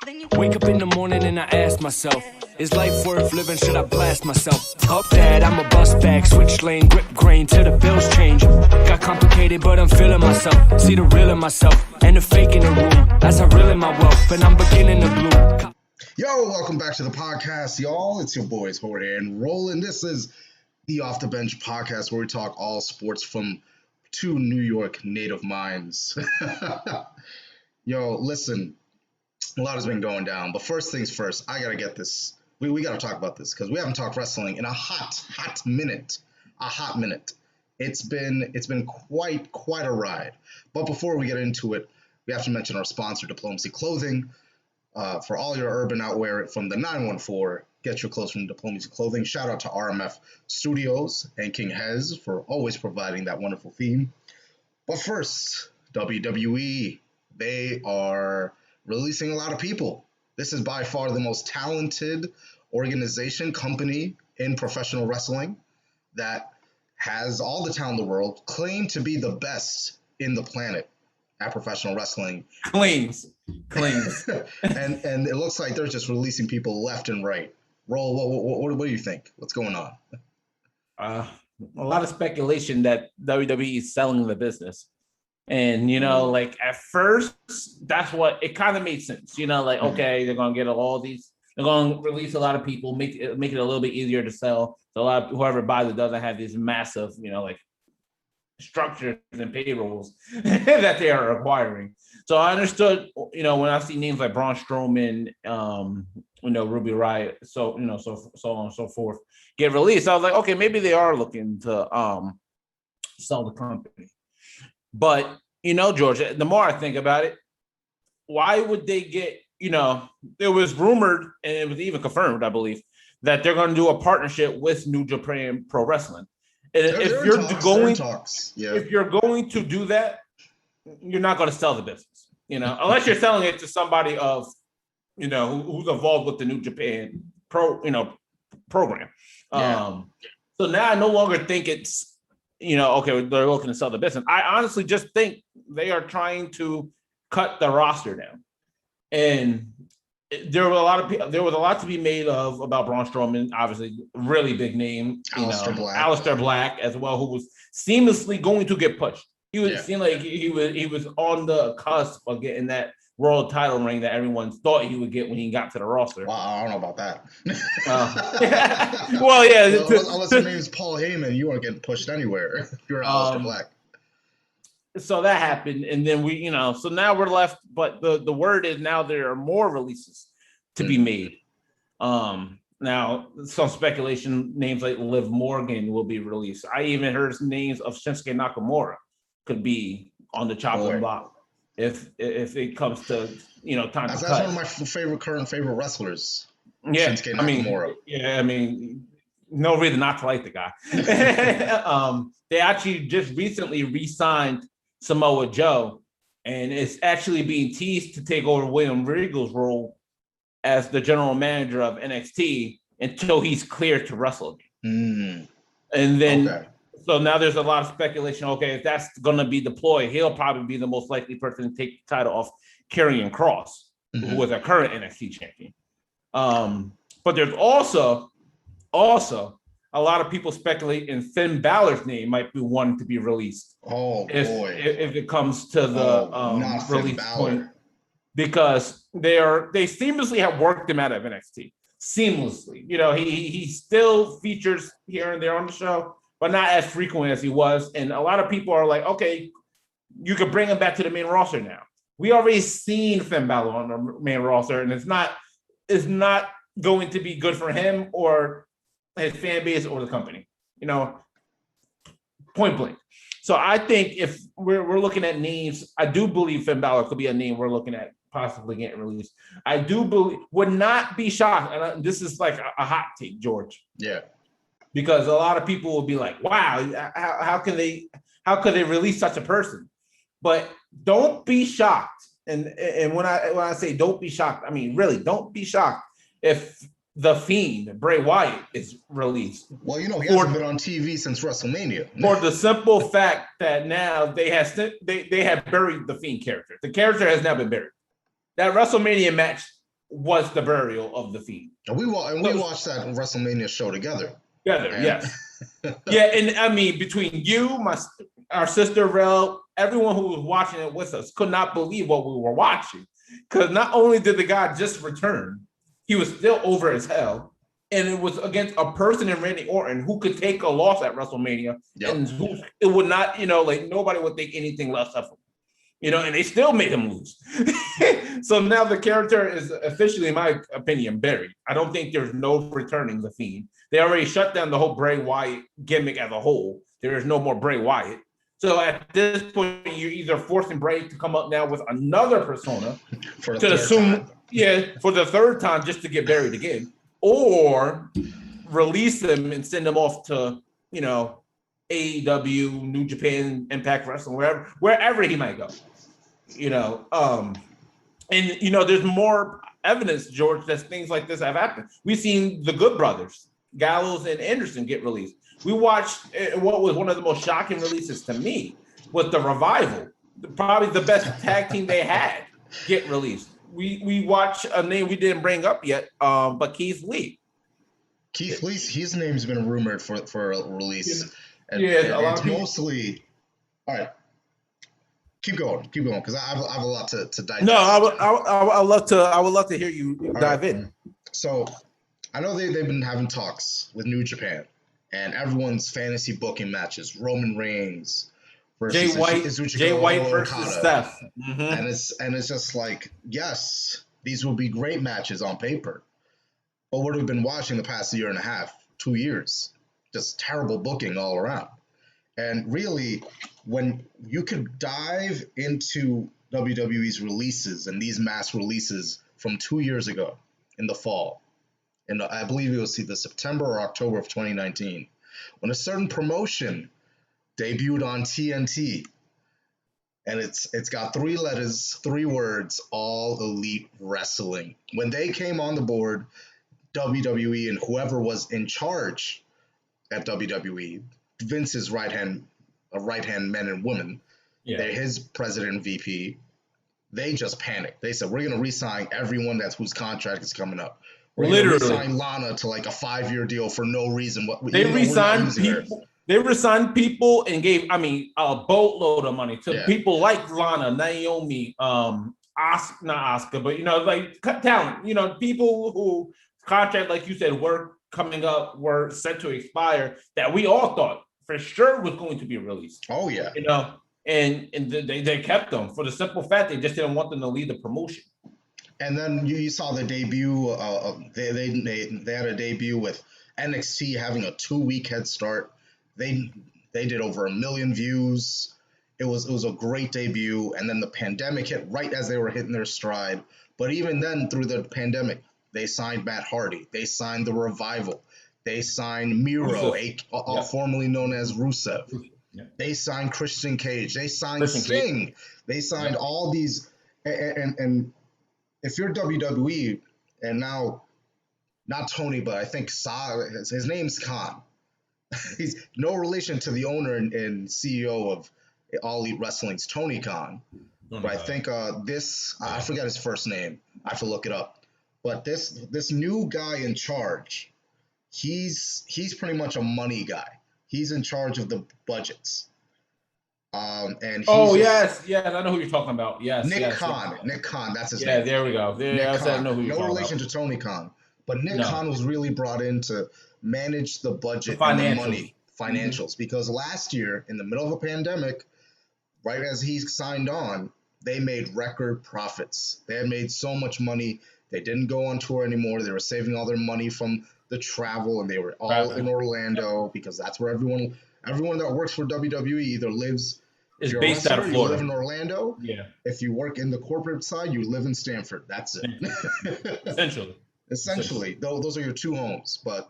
Wake up in the morning and I ask myself, is life worth living? Should I blast myself? Up that, I'm a bust back, switch lane, grip grain till the bills change. Got complicated, but I'm feeling myself. See the real in myself and the fake in the room. As I reel in my wealth, and I'm beginning to bloom. Yo, welcome back to the podcast, y'all. It's your boys, Jorge and Roland. This is the Off the Bench podcast where we talk all sports from two New York native minds. Yo, listen, a lot has been going down, but first things first, I gotta get this. We gotta talk about this because we haven't talked wrestling in a hot minute. It's been quite a ride. But before we get into it, we have to mention our sponsor, Diplomacy Clothing. For all your urban outwear from the 914, get your clothes from Diplomacy Clothing. Shout out to RMF Studios and King Hez for always providing that wonderful theme. But first, WWE, they are releasing a lot of people. This is by far the most talented company in professional wrestling that has all the talent in the world, claimed to be the best in the planet at professional wrestling. Claims. and it looks like they're just releasing people left and right. Roll, what do you think? What's going on? A lot of speculation that WWE is selling the business. And, like at first, that's what it kind of made sense. Okay, they're going to get all these, they're going to release a lot of people, make it a little bit easier to sell. So a lot of whoever buys it doesn't have these massive, like structures and payrolls that they are acquiring. So I understood, when I see names like Braun Strowman, Ruby Riott, so on and so forth, get released. I was like, okay, maybe they are looking to sell the company. But, George, the more I think about it, why would they get, it was rumored, and it was even confirmed, I believe, that they're going to do a partnership with New Japan Pro Wrestling. And if you're going to do that, you're not going to sell the business, unless you're selling it to somebody of, who's involved with the New Japan program. Yeah. So now I no longer think it's, okay, they're looking to sell the business. I honestly just think they are trying to cut the roster down. And there was a lot to be made of about Braun Strowman, obviously, really big name. Aleister Black as well, who was seamlessly going to get pushed. Seemed like he was on the cusp of getting that world title ring that everyone thought he would get when he got to the roster. Well, I don't know about that. Well, yeah. Unless your name's Paul Heyman, you weren't getting pushed anywhere if you're Aleister Black. So that happened, and then so now we're left, but the word is now there are more releases to be made. Now, some speculation, names like Liv Morgan will be released. I even heard names of Shinsuke Nakamura could be on the chopping block if it comes to time to cut. That's one of my current favorite wrestlers. Yeah, Shinsuke Nakamura. No reason not to like the guy. They actually just recently re-signed Samoa Joe, and it's actually being teased to take over William Regal's role as the general manager of NXT until he's cleared to wrestle again. And then, So now there's a lot of speculation. Okay, if that's going to be deployed, he'll probably be the most likely person to take the title off Karrion Kross, who is a current NXT champion. But there's also a lot of people speculating Finn Balor's name might be one to be released. Oh, boy. If it comes to the release point. Because they seamlessly have worked him out of NXT. Seamlessly. He still features here and there on the show, but not as frequent as he was. And a lot of people are like, okay, you could bring him back to the main roster now. We already seen Finn Balor on the main roster, and it's not going to be good for him or his fan base or the company, point blank. So I think if we're looking at names, I do believe Finn Balor could be a name we're looking at possibly getting released. I do believe, would not be shocked, and this is like a hot take, George. Yeah. Because a lot of people will be like, wow, how could they release such a person? But don't be shocked. And when I say don't be shocked, I mean, really, don't be shocked if The Fiend, Bray Wyatt, is released. Well, he hasn't been on TV since WrestleMania. For the simple fact that now they have buried the Fiend character. The character has now been buried. That WrestleMania match was the burial of the Fiend. And we watched that WrestleMania show together. Together, yes. Yeah, and I mean, between you, our sister Rel, everyone who was watching it with us could not believe what we were watching. Because not only did the guy just return, he was still over as hell. And it was against a person in Randy Orton who could take a loss at WrestleMania. Yep. And who it would not, like nobody would think anything less of him. And they still made him lose. So now the character is officially, in my opinion, buried. I don't think there's no returning the Fiend. They already shut down the whole Bray Wyatt gimmick as a whole. There is no more Bray Wyatt. So at this point, you're either forcing Bray to come up now with another persona for the third time just to get buried again, or release him and send him off to, AEW, New Japan, Impact Wrestling, wherever he might go. There's more evidence, George, that things like this have happened. We've seen the Good Brothers, Gallows and Anderson, get released. We watched what was one of the most shocking releases to me was the Revival, probably the best tag team they had, get released. We watched a name we didn't bring up yet, but Keith Lee. Keith Lee, his name's been rumored for a release. And it's mostly all right. Keep going, because I have a lot to digest. No, I would love to hear you dive in. So, I know they've been having talks with New Japan, and everyone's fantasy booking matches. Roman Reigns versus Jay White versus Steph, and it's just like, yes, these will be great matches on paper, but what we've been watching the past year and a half, 2 years, just terrible booking all around. And really, when you could dive into WWE's releases and these mass releases from 2 years ago in the fall, and I believe it was either September or October of 2019, when a certain promotion debuted on TNT, and it's got 3 letters, 3 words, All Elite Wrestling. When they came on the board, WWE and whoever was in charge at WWE, Vince's right hand men and women, they're his president and VP, they just panicked. They said, we're going to re-sign everyone whose contract is coming up. We're going to re-sign Lana to like a 5-year deal for no reason. They re-signed people. They re-signed people and gave, a boatload of money to people like Lana, Naomi, not Oscar, but, like talent, people who contract, like you said, were coming up, were set to expire, that we all thought for sure was going to be released. Oh, yeah. And they kept them for the simple fact they just didn't want them to lead the promotion. And then you saw the debut. They had a debut with NXT having a 2-week head start. They did over 1 million views. It was a great debut. And then the pandemic hit right as they were hitting their stride. But even then, through the pandemic, they signed Matt Hardy. They signed the Revival. They signed Miro, formerly known as Rusev. Yeah. They signed Christian Cage. They signed Sting. They signed all these. And if you're WWE, and now, not Tony, but I think his name's Khan. He's no relation to the owner and CEO of All Elite Wrestling's Tony Khan. But I think I forget his first name. I have to look it up. But this new guy in charge, he's pretty much a money guy. He's in charge of the budgets. And yes, I know who you're talking about. Yes, Nick Khan. Nick Khan, that's his name. Yeah, there we go. I know who you're no relation about. to Tony Khan, but Nick Khan was really brought in to manage the budget and the money, financials. Because last year, in the middle of a pandemic, right as he signed on, they made record profits. They had made so much money. They didn't go on tour anymore. They were saving all their money from the travel, and they were all in Orlando because that's where everyone that works for WWE either lives. Is based out of Florida. You live in Orlando. Yeah. If you work in the corporate side, you live in Stanford. That's it. Essentially, those are your 2 homes. But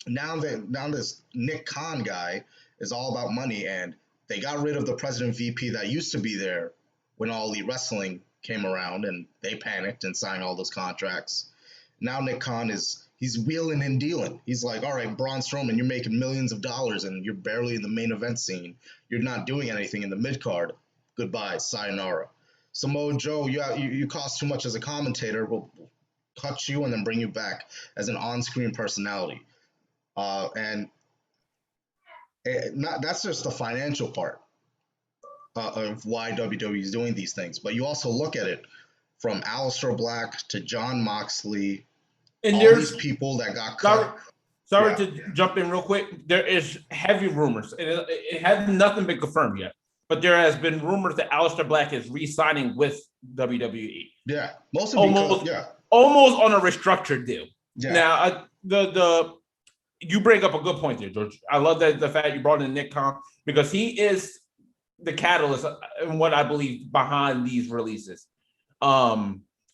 now this Nick Khan guy is all about money, and they got rid of the president VP that used to be there when All Elite Wrestling came around, and they panicked and signed all those contracts. Now Nick Khan he's wheeling and dealing. He's like, all right, Braun Strowman, you're making millions of dollars and you're barely in the main event scene. You're not doing anything in the mid card. Goodbye, sayonara. Samoa Joe, you cost too much as a commentator. We'll cut you and then bring you back as an on-screen personality. And that's just the financial part of why WWE is doing these things. But you also look at it from Aleister Black to Jon Moxley, And all these people that got cut. Sorry to jump in real quick. There is heavy rumors, and it has nothing been confirmed yet. But there has been rumors that Aleister Black is re-signing with WWE. Yeah, almost on a restructured deal. Yeah. Now, you bring up a good point there, George. I love that the fact you brought in Nick Khan, because he is the catalyst and what I believe behind these releases. A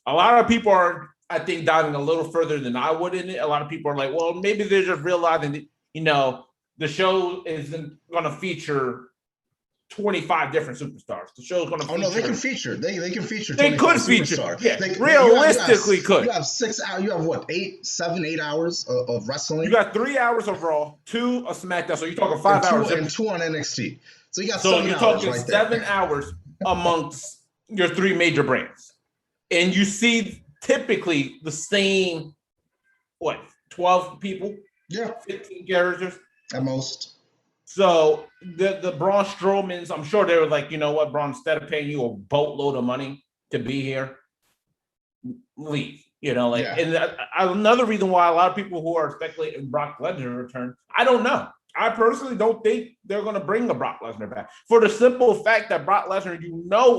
lot of people are, I think, diving a little further than I would in it. A lot of people are like, well, maybe they're just realizing that, the show isn't going to feature 25 different superstars. The show's going to feature. Oh, no, they can feature. They can feature. They could feature. Superstars. Yeah, realistically could. You have 6 hours. You have what? 8 hours of wrestling. You got 3 hours of Raw, 2 of SmackDown. So you're talking 5 hours. And 2 on NXT. So you got so 7 you're hours talking right 7 hours amongst your 3 major brands, and you see typically the same 12 people, 15 characters at most. So the Braun Strowmans, I'm sure they were like, you know what, Braun, instead of paying you a boatload of money to be here, leave. And another reason why a lot of people who are speculating Brock Lesnar return, I don't know. I personally don't think they're going to bring a Brock Lesnar back, for the simple fact that Brock Lesnar,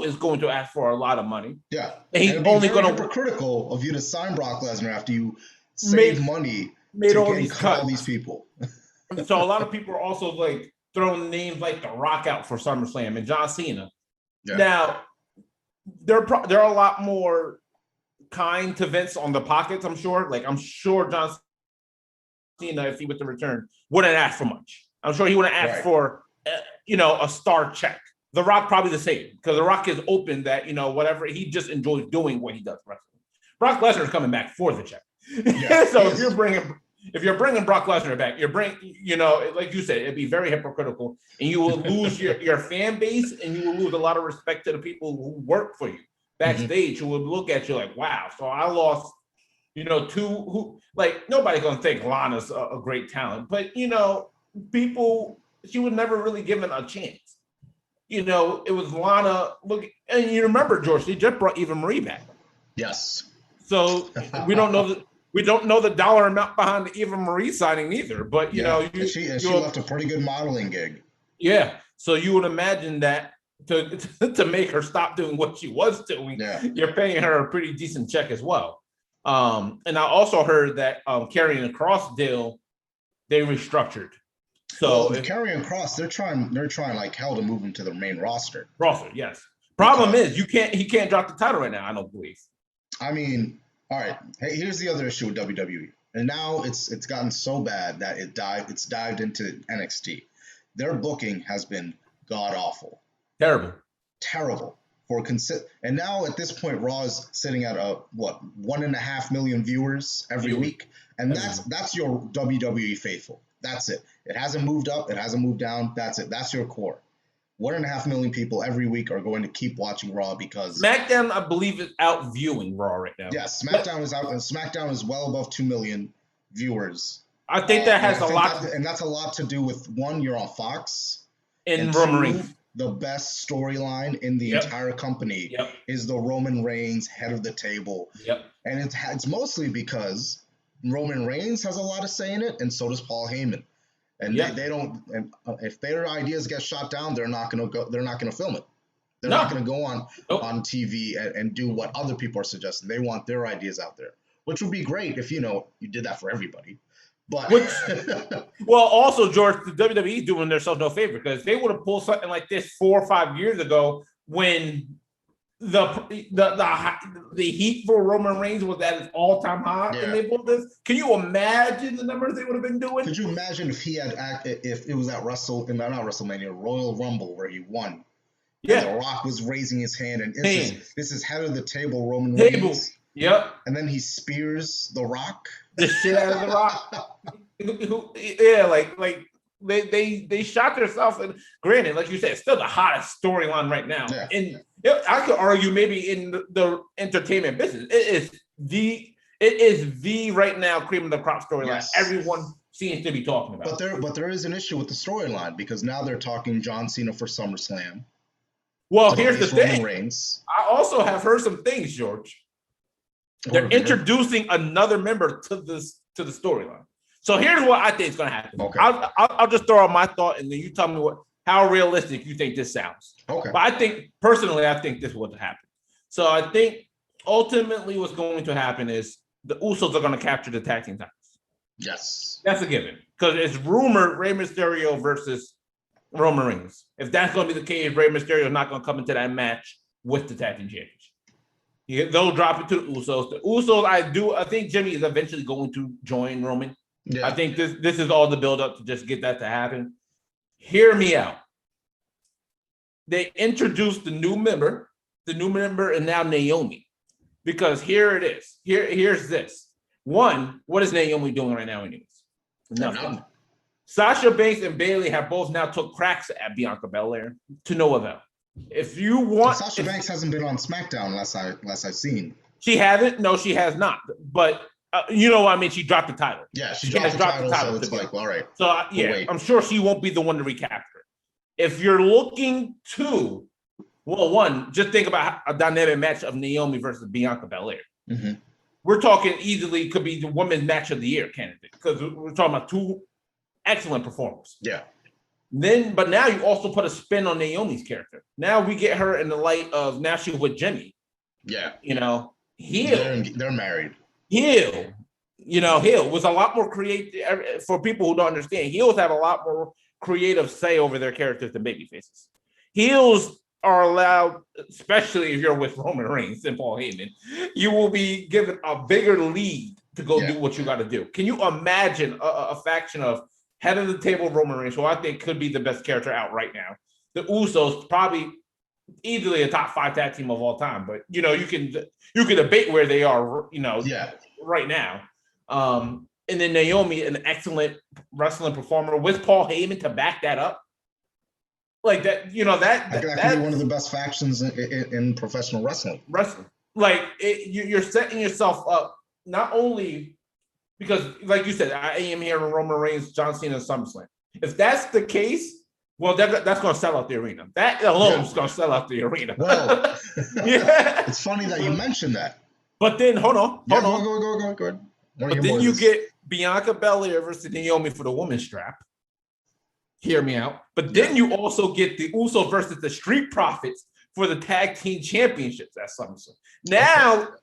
is going to ask for a lot of money. Yeah, and he's only going to be hypocritical of you to sign Brock Lesnar after you save money made to all these cuts. All these people. So a lot of people are also like throwing names like The Rock out for SummerSlam and John Cena. Yeah. Now, they're a lot more kind to Vince on the pockets, I'm sure. Like, I'm sure John Cena, if he was to return, wouldn't ask for much. I'm sure he wouldn't ask for, a star check. The Rock probably the same, because The Rock is open that, whatever, he just enjoys doing what he does wrestling. Brock Lesnar is coming back for the check. Yeah, so if you're bringing Brock Lesnar back, like you said, it'd be very hypocritical, and you will lose your fan base, and you will lose a lot of respect to the people who work for you backstage, who will look at you like, wow, so I lost, two who, like, nobody's going to think Lana's a great talent, but, people, she was never really given a chance. It was Lana, look, and you remember, George, they just brought Eva Marie back. Yes. So we don't know the dollar amount behind the Eva Marie signing either, but she left a pretty good modeling gig. Yeah, so you would imagine that to make her stop doing what she was doing, you're paying her a pretty decent check as well. And I also heard that Karrion Kross deal, they restructured. So Karrion Kross, they're trying like hell to move him to the main roster. Yes. Problem is, he can't drop the title right now, I don't believe. I mean, all right. Hey, here's the other issue with WWE, and now it's gotten so bad that it's dived into NXT. Their booking has been god awful, terrible and now at this point, Raw is sitting at 1.5 million viewers every week, and that's your WWE faithful. That's it. It hasn't moved up. It hasn't moved down. That's it. That's your core. 1.5 million people every week are going to keep watching Raw because SmackDown, I believe, is out viewing Raw right now. Yes, SmackDown is out, and SmackDown is well above 2 million viewers. I think that has a lot, and that's a lot to do with, one, you're on Fox, and Roman Reigns. The best storyline in the entire company is the Roman Reigns head of the table. And it's mostly because Roman Reigns has a lot of say in it, and so does Paul Heyman. And they don't. And if their ideas get shot down, they're not going to go. They're not going to film it. They're not going to go on TV and do what other people are suggesting. They want their ideas out there, which would be great if you did that for everybody. But well, also, George, the WWE doing themselves no favor, because they would have pulled something like this 4 or 5 years ago when the heat for Roman Reigns was at its all-time high, and they pulled this. Can you imagine the numbers they would have been doing? Could you imagine if if it was at Royal Rumble where he won? Yeah, and The Rock was raising his hand, and this is head of the table Roman Reigns. Yep. And then he spears The Rock. The shit out of The Rock. Yeah, like they shot themselves, and granted, like you said, it's still the hottest storyline right now I could argue maybe in the entertainment business, it is the right now cream of the crop storyline. Yes. Everyone seems to be talking about. But there is an issue with the storyline because now they're talking John Cena for SummerSlam. Well, to here's the replace Roman thing. Reigns. I also have heard some things, George. They're introducing another member to the storyline. So here's what I think is going to happen. Okay. I'll just throw out my thought, and then you tell me how realistic you think this sounds. Okay. But I think this would happen. So I think ultimately what's going to happen is the Usos are going to capture the tag team titles. Yes. That's a given because it's rumored Rey Mysterio versus Roman Reigns. If that's going to be the case, Rey Mysterio is not going to come into that match with the tag team championship. They'll drop it to the Usos. The Usos, I think Jimmy is eventually going to join Roman. Yeah. I think this is all the build-up to just get that to happen. Hear me out. They introduced the new member, and now Naomi. Because here it is. Here's this. One, what is Naomi doing right now anyways? Nothing. Sasha Banks and Bayley have both now took cracks at Bianca Belair to no avail. If you want, Sasha Banks hasn't been on SmackDown unless I've seen. She hasn't. No, she has not. But you know what I mean. She dropped the title. Yeah, she dropped the title. So it's like, all right. So I'm sure she won't be the one to recapture it. If you're looking to, one, just think about a dynamic match of Naomi versus Bianca Belair. Mm-hmm. We're talking easily could be the women's match of the year candidate because we're talking about two excellent performers. Yeah. But now you also put a spin on Naomi's character. Now we get her in the light of now she's with Jimmy. Yeah. Heel. They're married. Heel. Heel was a lot more creative for people who don't understand. Heels have a lot more creative say over their characters than baby faces. Heels are allowed, especially if you're with Roman Reigns and Paul Heyman, you will be given a bigger lead to go do what you got to do. Can you imagine a faction of head of the table Roman Reigns, who I think could be the best character out right now? The Usos, probably easily a top 5 tag team of all time, but you can debate where they are, right now. And then Naomi, an excellent wrestling performer with Paul Heyman to back that up. Like that, that could be one of the best factions in professional wrestling. Like you're setting yourself up not only because, like you said, I am here in Roman Reigns, John Cena, and SummerSlam. If that's the case, well, that's going to sell out the arena. That alone is going to sell out the arena. Well, it's funny that you mentioned that. But then, hold on. Go ahead. But then you get Bianca Belair versus Naomi for the women's strap. Hear me out. But then you also get the Usos versus the Street Profits for the tag team championships at SummerSlam.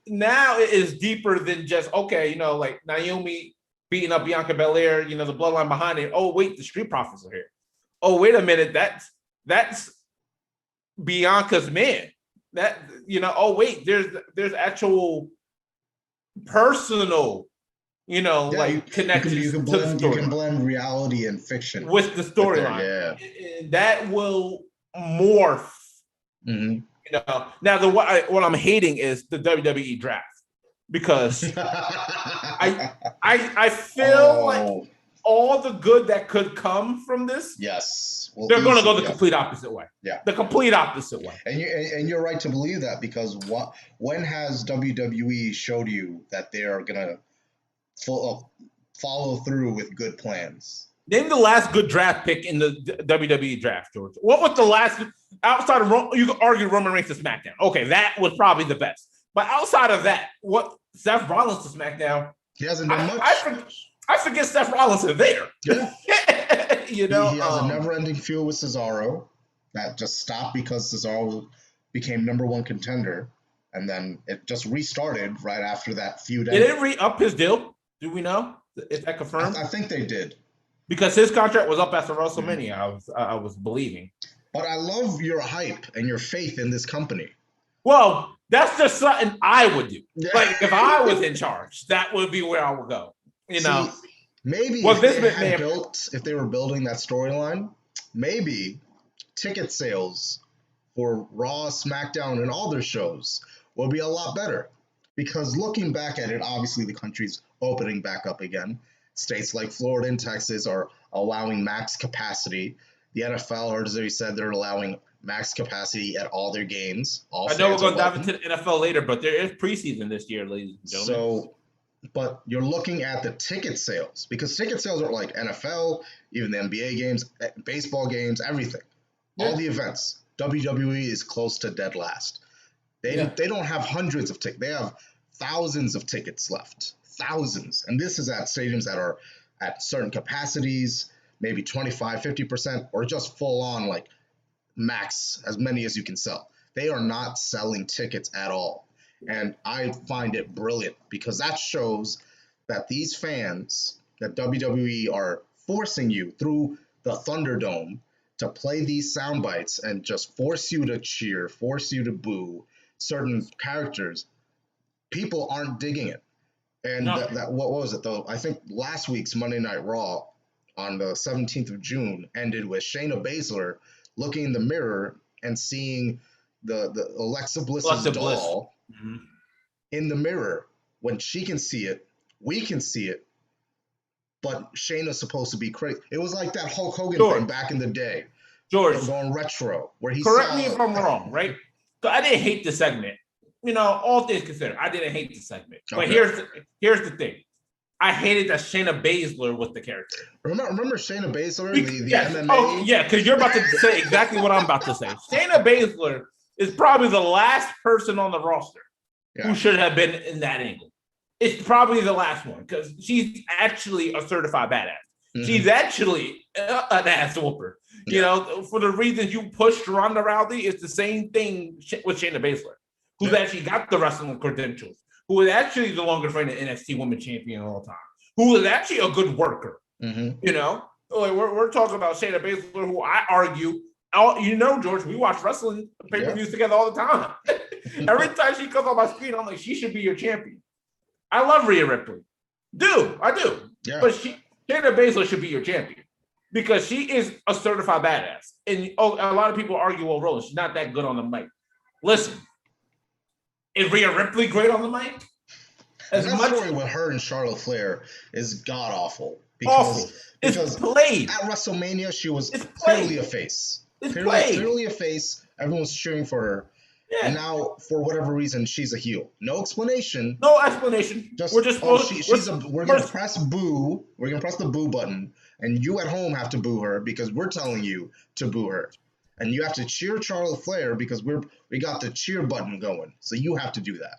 Now it is deeper than just, like Naomi beating up Bianca Belair, the bloodline behind it. Oh, wait, the Street Profits are here. Oh, wait a minute. That's Bianca's man. That, oh, wait, there's actual personal connections. You can blend reality and fiction with the storyline. And that will morph. Mm-hmm. Now what I'm hating is the WWE draft because I feel like all the good that could come from this. Yes, they're going to go the complete opposite way. Yeah, the complete opposite way. And you're right to believe that because when has WWE showed you that they are going to follow through with good plans? Name the last good draft pick in the WWE draft, George. What was the last outside of you could argue Roman Reigns to SmackDown? Okay, that was probably the best. But outside of that, what Seth Rollins to SmackDown? He hasn't done much. I forget Seth Rollins is there. Yeah. He has a never-ending feud with Cesaro that just stopped because Cesaro became number 1 contender, and then it just restarted right after that feud. Did it re-up his deal? Do we know? Is that confirmed? I think they did. Because his contract was up after WrestleMania, I was believing. But I love your hype and your faith in this company. Well, that's just something I would do. Yeah. Like if I was in charge, that would be where I would go. Maybe if they were building that storyline, maybe ticket sales for Raw, SmackDown, and all their shows will be a lot better. Because looking back at it, obviously the country's opening back up again. States like Florida and Texas are allowing max capacity. The NFL, as we said, they're allowing max capacity at all their games. All I know we're fans going are to dive welcome. into the NFL later, but there is preseason this year, ladies and gentlemen. So, but you're looking at the ticket sales, because ticket sales are like NFL, even the NBA games, baseball games, everything. Yeah. All the events. WWE is close to dead last. They don't have hundreds of tickets. They have thousands of tickets left. Thousands. And this is at stadiums that are at certain capacities, maybe 25, 50%, or just full on like max, as many as you can sell. They are not selling tickets at all. And I find it brilliant, because that shows that these fans, that WWE are forcing you through the Thunderdome to play these sound bites and just force you to cheer, force you to boo certain characters. People aren't digging it. And No. that what was it though? I think last week's Monday Night Raw on the 17th of June ended with Shayna Baszler looking in the mirror and seeing the Alexa Bliss's doll in the mirror. When she can see it, we can see it, but Shayna's supposed to be crazy. It was like that Hulk Hogan thing back in the day. George, going retro, where he correct me if I'm wrong, right? So I didn't hate the segment. You know, all things considered, I didn't hate the segment. But here's the thing. I hated that Shayna Baszler was the character. Remember Shayna Baszler, the MMA? Oh, yeah, because you're about to say exactly what I'm about to say. Shayna Baszler is probably the last person on the roster who should have been in that angle. It's probably the last one, because she's actually a certified badass. Mm-hmm. She's actually an ass whooper. You know, for the reasons you pushed Ronda Rousey, it's the same thing with Shayna Baszler, who's actually got the wrestling credentials, who is actually the longest reigning NXT Women's Champion of all time, who is actually a good worker. Mm-hmm. You know, like we're talking about Shayna Baszler, who I argue, you know, George, we watch wrestling pay-per-views together all the time. Every time she comes on my screen, I'm like, she should be your champion. I love Rhea Ripley. I do. Yeah. But Shayna Baszler should be your champion, because she is a certified badass. And a lot of people argue, well, Roland, she's not that good on the mic. Listen, is Rhea Ripley great on the mic? That story with her and Charlotte Flair is god awful. Awful. It's played. At WrestleMania, she was clearly a face. Clearly a face. Everyone was cheering for her. Yeah. And now, for whatever reason, she's a heel. No explanation. We're gonna press boo. We're gonna press the boo button, and you at home have to boo her because we're telling you to boo her, and you have to cheer Charlotte Flair because we got the cheer button going. So you have to do that.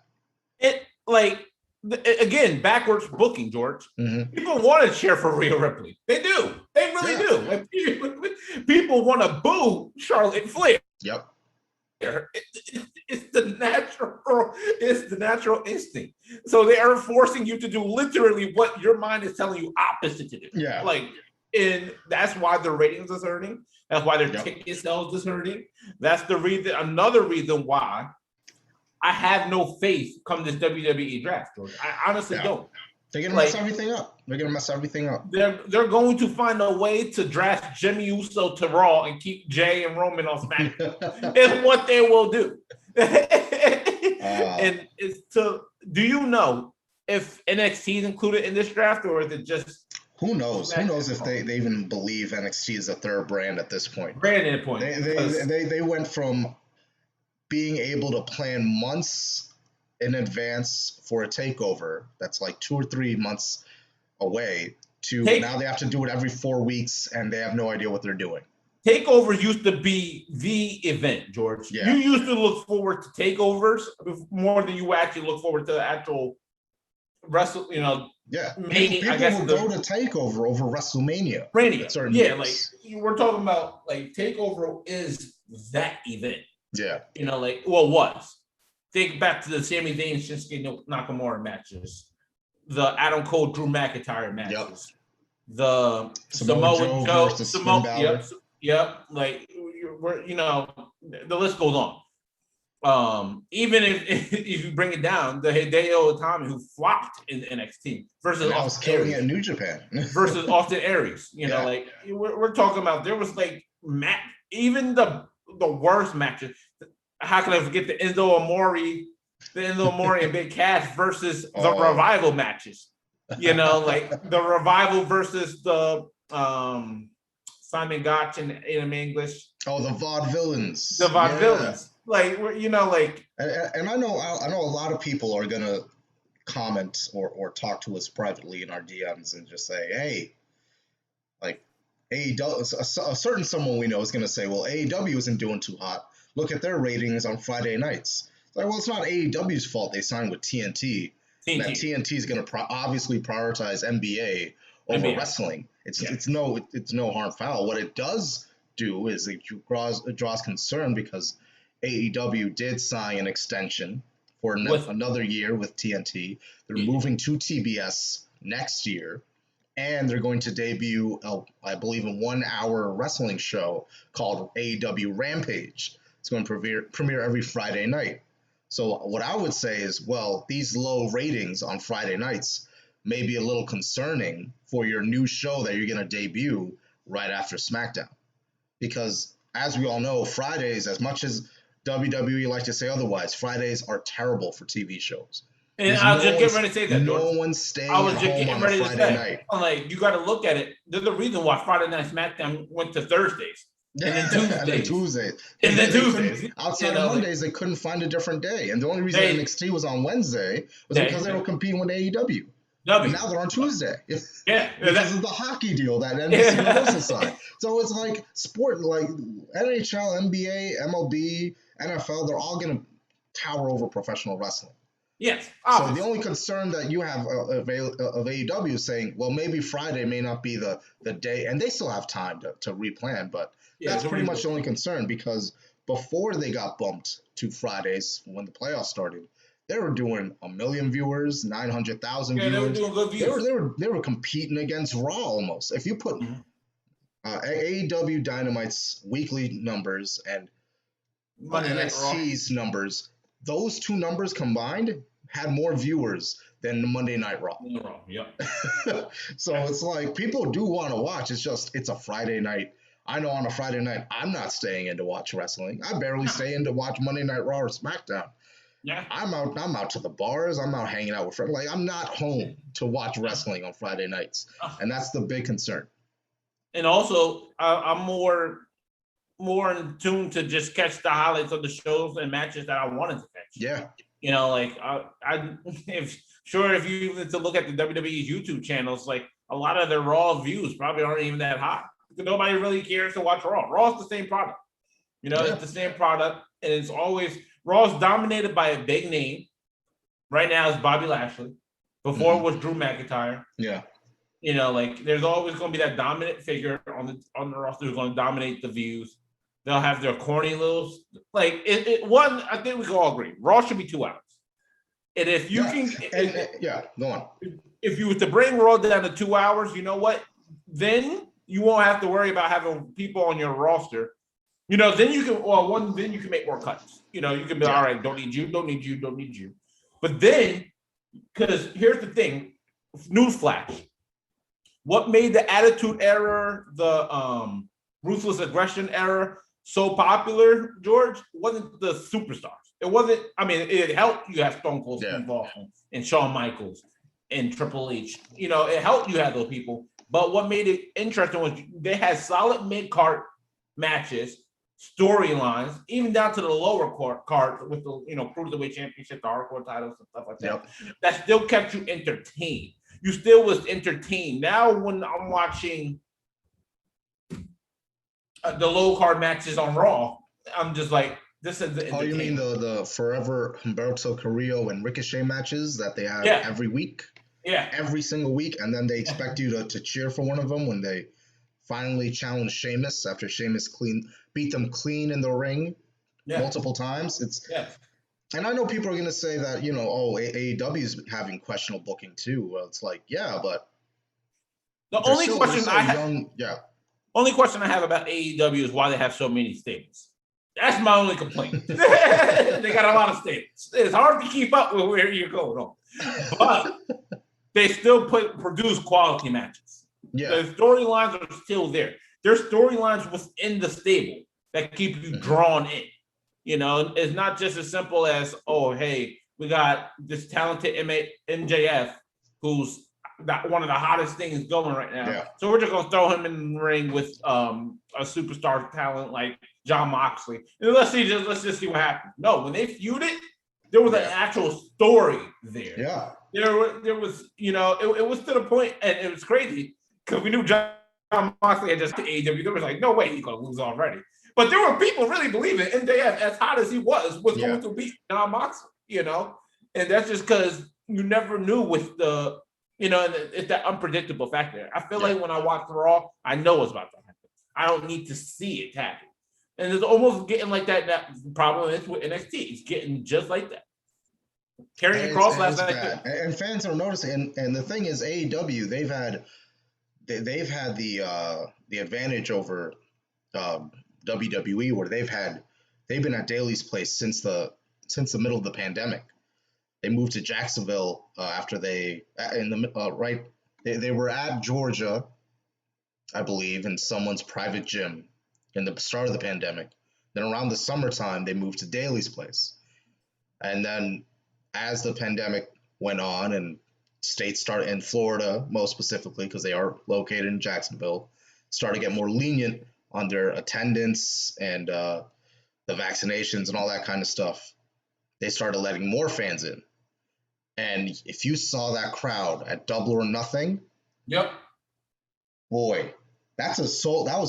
Again, backwards booking, George. Mm-hmm. People want to cheer for Rhea Ripley. They do. They really do. Like, people want to boo Charlotte Flair. Yep. It's the natural instinct. So they are forcing you to do literally what your mind is telling you opposite to do. Yeah. And that's why the ratings is hurting. That's why their ticket sales is hurting. That's the reason. Another reason why I have no faith come this WWE draft, George. I honestly don't. They're gonna mess everything up. They're going to find a way to draft Jimmy Uso to Raw and keep Jay and Roman on SmackDown. It's what they will do. And do you know if NXT is included in this draft, or is it just who knows? Who knows if they even believe NXT is a third brand at this point? They went from being able to plan months in advance for a takeover that's like 2 or 3 months away to now they have to do it every 4 weeks, and they have no idea what they're doing. Takeover used to be the event, George. Yeah. You used to look forward to takeovers more than you actually look forward to the actual wrestle. You know, people will go to takeover over WrestleMania. We're talking about takeover is that event. Yeah, was. Think back to the Sami Zayn, Shinsuke Nakamura matches, the Adam Cole, Drew McIntyre matches, the Samoa Joe versus Finn Balor. The list goes on. Even if you bring it down, the Hideo Itami who flopped in NXT versus Austin Aries at New Japan versus Austin Aries. We're talking about there was even the worst matches. How can I forget the Enzo Amore and Big Cass versus the Revival matches? The Revival versus the Simon Gotch in English. Oh, the vaudevillains. The vaudevillains. Like, you know, like. And I know a lot of people are gonna comment or talk to us privately in our DMs and just say, hey, like AEW, a certain someone we know is gonna say, well, AEW isn't doing too hot. Look at their ratings on Friday nights. It's like, well, it's not AEW's fault they signed with TNT. That TNT is going to obviously prioritize NBA over wrestling. It's no harm foul. What it does do is it draws concern because AEW did sign an extension for another year with TNT. They're moving to TBS next year, and they're going to debut, I believe, a 1-hour wrestling show called AEW Rampage. It's going to premiere every Friday night. So what I would say is, well, these low ratings on Friday nights may be a little concerning for your new show that you're going to debut right after SmackDown. Because as we all know, Fridays, as much as WWE like to say otherwise, Fridays are terrible for TV shows. And I was just getting ready to say that. No one's staying at home on a Friday night. I'm like, you got to look at it. There's a reason why Friday Night SmackDown went to Thursdays. And then Tuesdays. Outside of Mondays, they couldn't find a different day. And the only reason NXT was on Wednesday was because they were competing with AEW. And now they're on Tuesday. Because of the hockey deal that NBC Universal signed. So it's like sport, like NHL, NBA, MLB, NFL, they're all going to tower over professional wrestling. Yes. Obviously. So the only concern that you have of AEW is saying, well, maybe Friday may not be the day, and they still have time to replan, but that's pretty much the only concern, because before they got bumped to Fridays when the playoffs started, they were doing 1 million viewers, 900,000 viewers. They were doing good views. They were competing against Raw almost. If you put AEW Dynamite's weekly numbers and NXT's numbers, those two numbers combined had more viewers than Monday Night Raw. So it's like people do want to watch. It's a Friday night. I know on a Friday night, I'm not staying in to watch wrestling. I barely stay in to watch Monday Night Raw or SmackDown. Yeah. I'm out to the bars. I'm out hanging out with friends. Like, I'm not home to watch wrestling on Friday nights. And that's the big concern. And also, I'm more in tune to just catch the highlights of the shows and matches that I wanted to catch. Yeah. You know, like if you even to look at the WWE's YouTube channels, like a lot of their Raw views probably aren't even that high. Nobody really cares to watch Raw. Raw's the same product. You know, it's the same product, and it's always Raw's dominated by a big name. Right now it's Bobby Lashley. Before it was Drew McIntyre. Yeah. You know, like there's always going to be that dominant figure on the roster who's going to dominate the views. They'll have their corny little, like one. I think we can all agree, Raw should be 2 hours. And if you go on. If you were to bring Raw down to 2 hours, you know what? Then you won't have to worry about having people on your roster. You know, then you can then you can make more cuts. You know, you can be all right. Don't need you. But then, because here's the thing, newsflash. What made the Attitude Era, the Ruthless Aggression Era so popular, George, wasn't the superstars. It wasn't, I mean, it helped you have Stone Cold Steve Austin and Shawn Michaels and Triple H. You know, it helped you have those people. But what made it interesting was they had solid mid-card matches, storylines, even down to the lower card with the, Cruiserweight Championship, the Hardcore titles and stuff like that. That still kept you entertained. You still was entertained. Now when I'm watching the low card matches on Raw, I'm just like, this is the. Oh, you mean the forever Humberto Carrillo and Ricochet matches that they have every week? Yeah, every single week, and then they expect you to cheer for one of them when they finally challenge Sheamus after Sheamus beat them clean in the ring multiple times. And I know people are going to say that, AEW is having questionable booking too. Well, it's like, but the only question I have about AEW is why they have so many statements. That's my only complaint. They got a lot of statements. It's hard to keep up with where you're going on, but they still produce quality matches. The storylines are still there. There's storylines within the stable that keep you drawn in. It's not just as simple as, oh, hey, we got this talented MJF who's one of the hottest things going right now. Yeah. So we're just gonna throw him in the ring with a superstar talent like John Moxley. And let's just see what happens. No, when they feuded, there was an actual story there. Yeah. There was, it was to the point, and it was crazy because we knew John Moxley had just to AEW. There was like, no way he's gonna lose already. But there were people really believing MJF, as hot as he was going to beat John Moxley, and that's just because you never knew with the, it's that unpredictable factor. I feel like when I watch Raw, I know what's about to happen. I don't need to see it happen. And it's almost getting like that. That problem is with NXT. It's getting just like that. Carrying across last night. And fans are noticing. And the thing is, AEW, they've had the advantage over WWE, where they've been at Daly's place since the middle of the pandemic. They moved to Jacksonville after they were at Georgia, I believe, in someone's private gym in the start of the pandemic. Then around the summertime, they moved to Daly's place. And then as the pandemic went on and states started, in Florida most specifically, because they are located in Jacksonville, started to get more lenient on their attendance and the vaccinations and all that kind of stuff, they started letting more fans in. And if you saw that crowd at Double or Nothing, boy, that was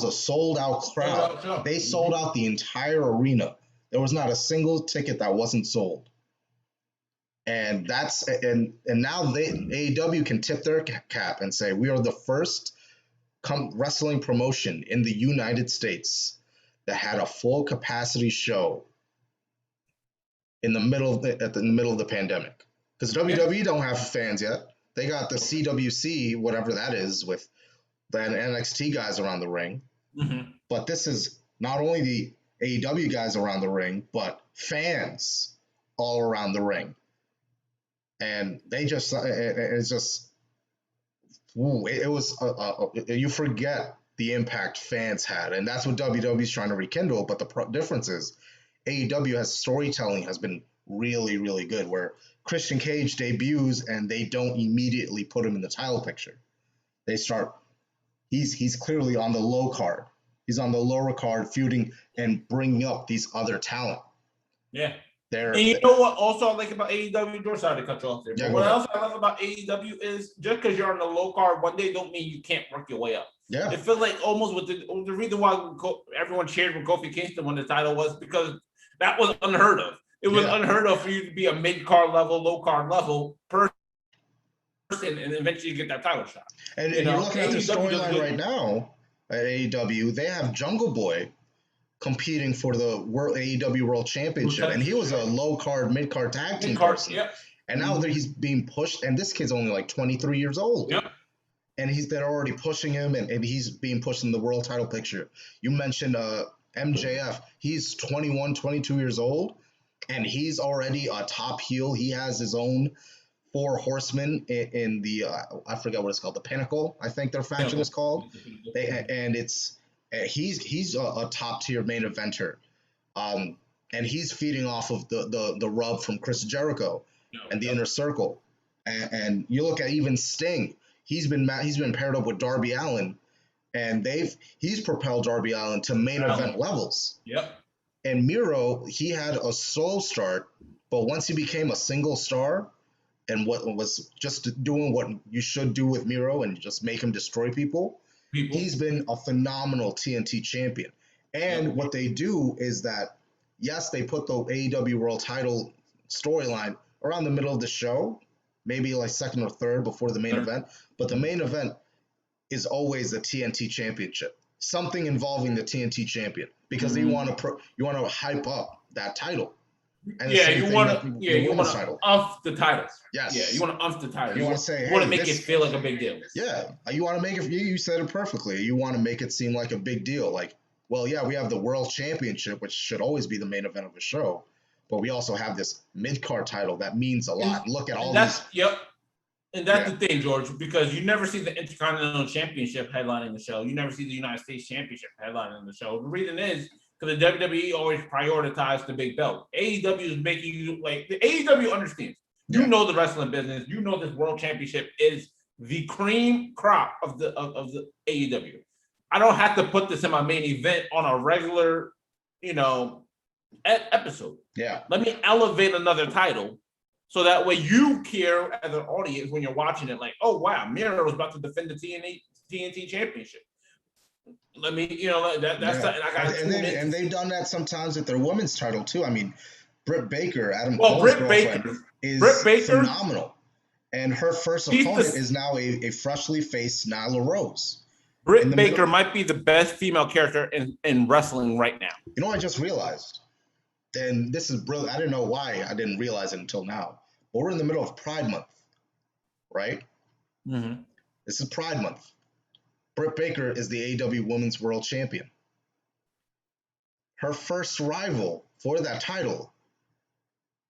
a sold out crowd. They sold out the entire arena. There was not a single ticket that wasn't sold. And now AEW can tip their cap and say, we are the first wrestling promotion in the United States that had a full capacity show in the middle of the pandemic. Because WWE don't have fans yet. They got the CWC, whatever that is, with the NXT guys around the ring. Mm-hmm. But this is not only the AEW guys around the ring, but fans all around the ring. And you forget the impact fans had. And that's what WWE's trying to rekindle. But the difference is AEW has been really, really good, where Christian Cage debuts and they don't immediately put him in the title picture. They start, he's clearly on the low card. He's on the lower card, feuding and bringing up these other talent. Yeah. And you know what also I like about AEW? George, sorry to cut you off there. But what else I love about AEW is just because you're on the low card one day don't mean you can't work your way up. Yeah. It feels like almost with the reason why everyone cheered when Kofi Kingston won the title was because that was unheard of. It was unheard of for you to be a mid-card level, low-card level person and eventually get that title shot. And you're looking at the storyline right now at AEW, they have Jungle Boy competing for the AEW World Championship, and he was a low-card, mid-card tag team person. Yep. And now he's being pushed, and this kid's only like 23 years old. Yep. And they're already pushing him, and he's being pushed in the world title picture. You mentioned MJF. He's 21, 22 years old. And he's already a top heel. He has his own 4 horsemen in the I forget what it's called, the Pinnacle, I think their faction is called. He's a top tier main eventer, and he's feeding off of the rub from Chris Jericho and the Inner Circle. And you look at even Sting. He's been paired up with Darby Allin, and he's propelled Darby Allin to main event levels. Yep. And Miro, he had a slow start, but once he became a single star and what was just doing what you should do with Miro and just make him destroy people, he's been a phenomenal TNT champion. And what they do is that, yes, they put the AEW World title storyline around the middle of the show, maybe like second or third before the main event, but the main event is always the TNT championship. Something involving the TNT champion, because you want to hype up that title. And you want to umph the titles. Yes. Yeah, you want to umph the titles. You want to say, you want to make it feel like a big deal. Yeah, you want to make it. You said it perfectly. You want to make it seem like a big deal. Like, well, yeah, we have the World Championship, which should always be the main event of a show, but we also have this mid-card title that means a lot. Look at all these. Yep. And that's the thing, George, because you never see the Intercontinental Championship headlining the show. You never see the United States Championship headlining the show. The reason is because the WWE always prioritized the big belt. AEW is making you like the AEW understands. You know the wrestling business. You know this World Championship is the cream crop of the AEW. I don't have to put this in my main event on a regular, episode. Yeah. Let me elevate another title so that way you care as an audience when you're watching it, like, oh wow, Miro's about to defend the TNT championship. Let me, that's something I got to tune in. And they've done that sometimes with their women's title too. I mean, Britt Baker, Adam Well, Cole's Britt girlfriend, Baker is phenomenal. And her first opponent is now a freshly faced Nyla Rose. Britt Baker might be the best female character in wrestling right now. You know what I just realized? And this is brilliant. I didn't know why I didn't realize it until now. But we're in the middle of Pride Month, right? Mm-hmm. This is Pride Month. Britt Baker is the AEW Women's World Champion. Her first rival for that title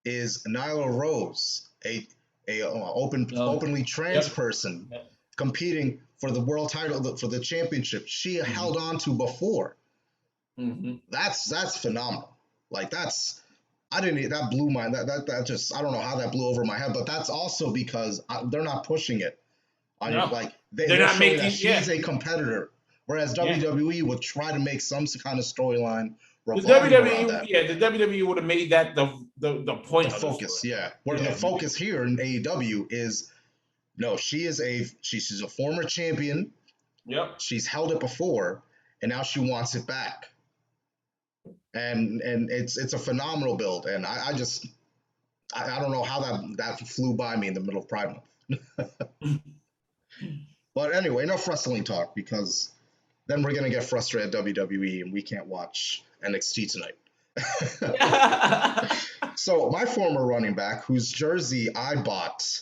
is Nyla Rose, a openly trans person competing for the world title, for the championship she held on to before. Mm-hmm. That's phenomenal. Like that blew my, that just, I don't know how that blew over my head, but that's also because they're not pushing it. Like they're not making that she's a competitor, whereas WWE would try to make some kind of storyline. The WWE would have made that the point the of focus, Where the focus here in AEW is, no, she's a former champion. Yep. She's held it before, and now she wants it back. And it's a phenomenal build, and I don't know how that flew by me in the middle of Pride Month. But anyway, enough wrestling talk, because then we're gonna get frustrated at WWE and we can't watch NXT tonight. So my former running back, whose jersey I bought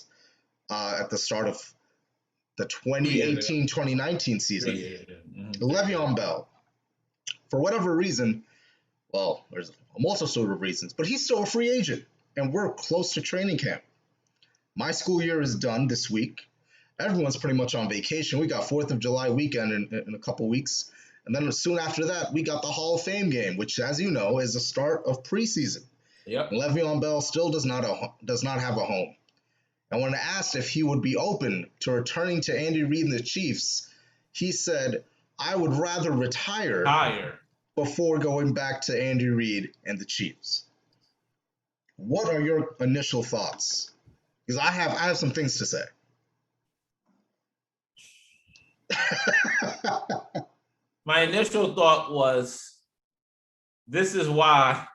at the start of the 2018-2019 season, Le'Veon Bell, for whatever reason, well, there's a multitude of reasons, but he's still a free agent, and we're close to training camp. My school year is done this week. Everyone's pretty much on vacation. We got 4th of July weekend in a couple weeks. And then soon after that, we got the Hall of Fame game, which, as you know, is the start of preseason. Yep. Le'Veon Bell still does not have a home. And when asked if he would be open to returning to Andy Reid and the Chiefs, he said, I would rather retire before going back to Andy Reid and the Chiefs. What are your initial thoughts? Because I have some things to say. My initial thought was, this is why.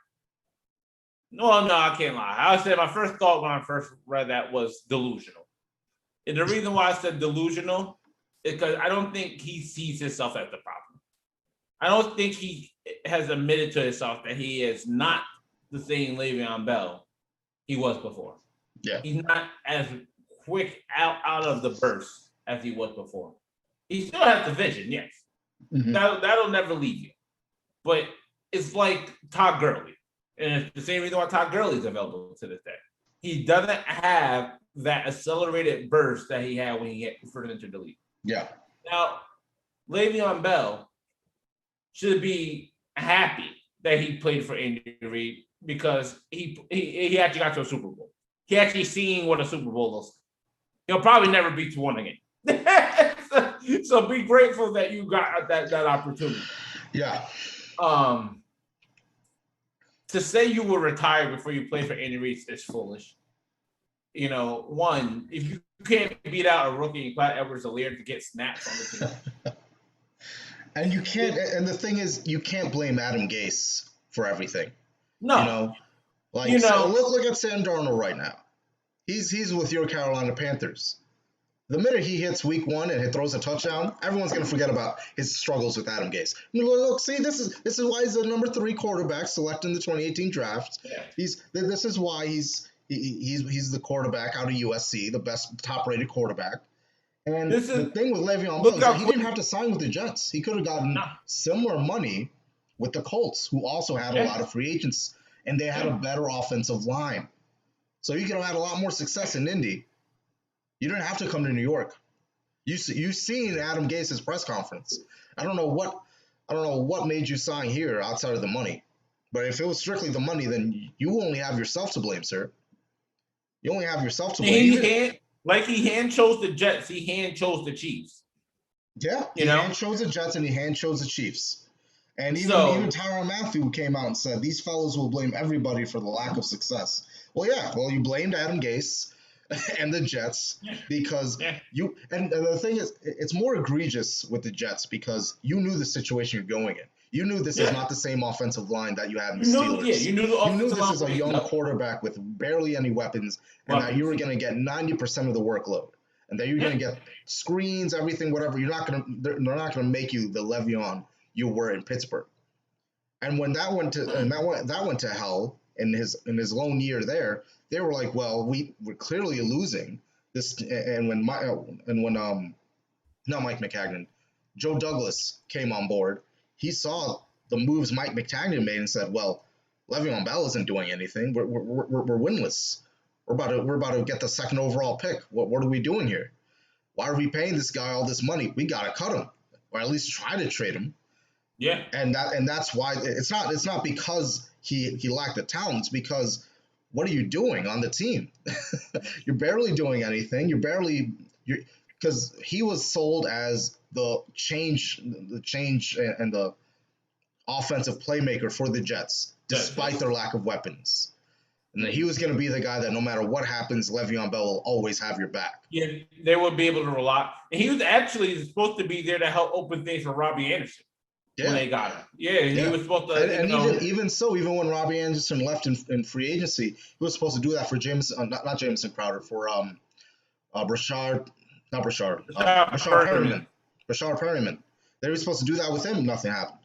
No, I can't lie. I would say my first thought when I first read that was delusional. And the reason why I said delusional is because I don't think he sees himself as the problem. I don't think he has admitted to himself that he is not the same Le'Veon Bell he was before. Yeah. He's not as quick out of the burst as he was before. He still has the vision, yes. Mm-hmm. That'll never leave you. But it's like Todd Gurley. And it's the same reason why Todd Gurley is available to this day. He doesn't have that accelerated burst that he had when he first entered the league. Yeah. Now, Le'Veon Bell should be happy that he played for Andy Reid because he actually got to a Super Bowl. He actually seen what a Super Bowl looks like. He'll probably never be to one again. So be grateful that you got that opportunity. Yeah. To say you will retire before you play for Andy Reid is foolish. One, if you can't beat out a rookie in Clyde Edwards-Helaire to get snaps on the team. And you can't, and the thing is, you can't blame Adam Gase for everything. No. So look at Sam Darnold right now. He's with your Carolina Panthers. The minute he hits week 1 and he throws a touchdown, everyone's going to forget about his struggles with Adam Gase. Look, see, this is why he's the number 3 quarterback selected in the 2018 draft. Yeah. This is why he's the quarterback out of USC, the best top-rated quarterback. And the thing with Le'Veon Bell is that he didn't have to sign with the Jets. He could have gotten similar money with the Colts, who also had a lot of free agents, and they had a better offensive line. So he could have had a lot more success in Indy. You didn't have to come to New York. You've seen Adam Gase's press conference. I don't know what made you sign here outside of the money. But if it was strictly the money, then you only have yourself to blame, sir. You only have yourself to blame. Like he hand chose the Jets, he hand chose the Chiefs. Yeah, he hand chose the Jets and he hand chose the Chiefs. And even Tyrann Mathieu came out and said these fellows will blame everybody for the lack of success. Well, yeah, you blamed Adam Gase and the Jets because you and the thing is, it's more egregious with the Jets because you knew the situation you're going in. You knew this is not the same offensive line that you had in the Steelers. You knew this is a young quarterback with barely any weapons, and that you were going to get 90% of the workload, and that you're going to get screens, everything, whatever. They're not going to make you the Le'Veon you were in Pittsburgh. And when that went to hell in his lone year there, they were like, well, we're clearly losing this. And when not Mike McCagnon, Joe Douglas came on board, he saw the moves Mike McCagnon made and said, well, Le'Veon Bell isn't doing anything. We're winless. We're about to get the second overall pick. What are we doing here? Why are we paying this guy all this money? We gotta cut him, or at least try to trade him. Yeah. And that's why it's not because he lacked the talent. It's because what are you doing on the team? You're barely doing anything. Because he was sold as the change and the offensive playmaker for the Jets, despite their lack of weapons. And that he was going to be the guy that no matter what happens, Le'Veon Bell will always have your back. Yeah, they would be able to rely. And he was actually supposed to be there to help open things for Robbie Anderson when they got him. Yeah, he was supposed to. And even when Robbie Anderson left in free agency, he was supposed to do that for not Jameson Crowder, for Rashard Perryman. Rashard Perryman. They were supposed to do that with him. Nothing happened.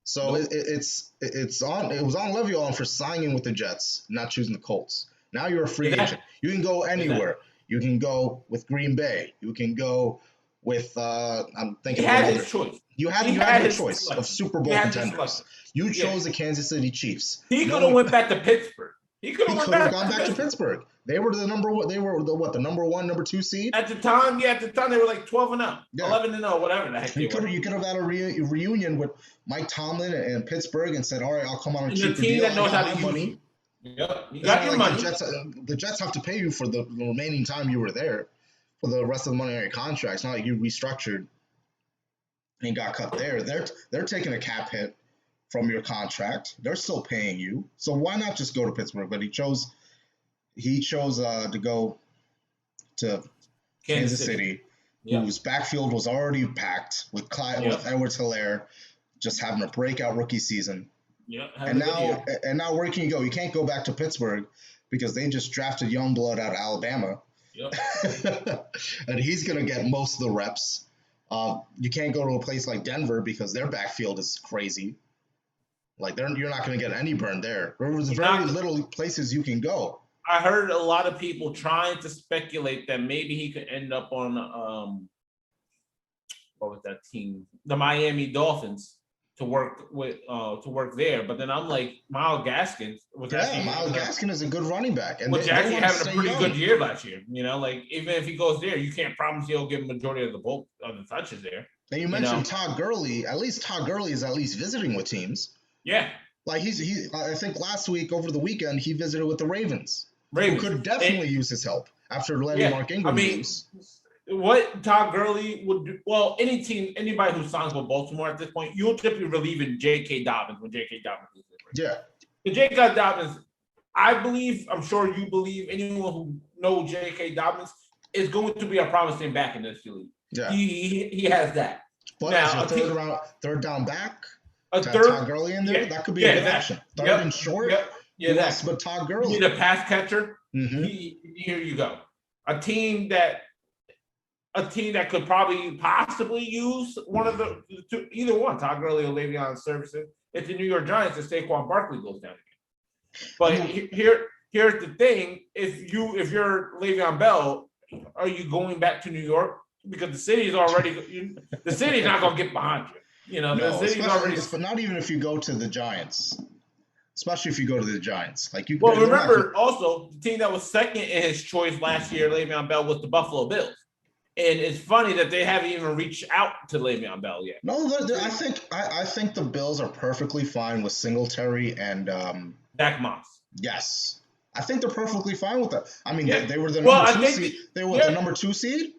So it was on Le'Veon for signing with the Jets, not choosing the Colts. Now you're a free agent. You can go anywhere. You can go with Green Bay. You can go with I'm thinking. He had his choice. You had your choice of Super Bowl contenders. You chose the Kansas City Chiefs. He could have went back to Pittsburgh. He could have gone back to Pittsburgh. They were the number one. They were the number one, number two seed at the time. Yeah, at the time they were like 12-0, 11-0, whatever the heck. You could have had a reunion with Mike Tomlin and Pittsburgh and said, "All right, I'll come on a cheaper deal. That knows how to money." Yep, you got your money. The Jets have to pay you for the remaining time you were there, for the rest of the money on your contract. It's not like you restructured and got cut there. They're taking a cap hit from your contract. They're still paying you. So why not just go to Pittsburgh? But he chose to go to Kansas City, whose backfield was already packed with with Edwards-Helaire just having a breakout rookie season. Yeah, and now where can you go? You can't go back to Pittsburgh because they just drafted Youngblood out of Alabama. Yep. And he's going to get most of the reps. You can't go to a place like Denver because their backfield is crazy. Like you're not going to get any burn there. There's very little places you can go. I heard a lot of people trying to speculate that maybe he could end up on what was that team? The Miami Dolphins to work there. But then I'm like, Myles Gaskin Gaskin is a good running back, and was actually having a pretty good year last year. Like even if he goes there, you can't promise he'll get majority of the touches there. And you mentioned Todd Gurley. At least Todd Gurley is at least visiting with teams. Yeah. Like I think last week over the weekend he visited with the Ravens. Who could definitely use his help after letting Mark Ingram use. What Todd Gurley would do, anybody who signs with Baltimore at this point, you'll typically relieve J.K. Dobbins when J.K. Dobbins is different. Yeah. The J.K. Dobbins, I'm sure you believe, anyone who knows J.K. Dobbins is going to be a promising back in this league. Yeah. He has that. But now, as a third down back, Todd Gurley in there, that could be a good option. Third and short. Yep. Yeah, yes, but Todd Gurley. You need a pass catcher. Mm-hmm. Here you go. A team that could possibly use one of the two, either one, Todd Gurley or Le'Veon's services. If the New York Giants, if Saquon Barkley goes down again. But here's the thing: if you're Le'Veon Bell, are you going back to New York? Because the city's not going to get behind you. The city's already. But not even if you go to the Giants. Especially if you go to the Giants. Remember also, the team that was second in his choice last year, Le'Veon Bell, was the Buffalo Bills. And it's funny that they haven't even reached out to Le'Veon Bell yet. No, I think the Bills are perfectly fine with Singletary and Dak Moss. Yes. I think they're perfectly fine with that. I mean, Yeah. they were the Well, number I two think seed. They were yeah. the number 2 seed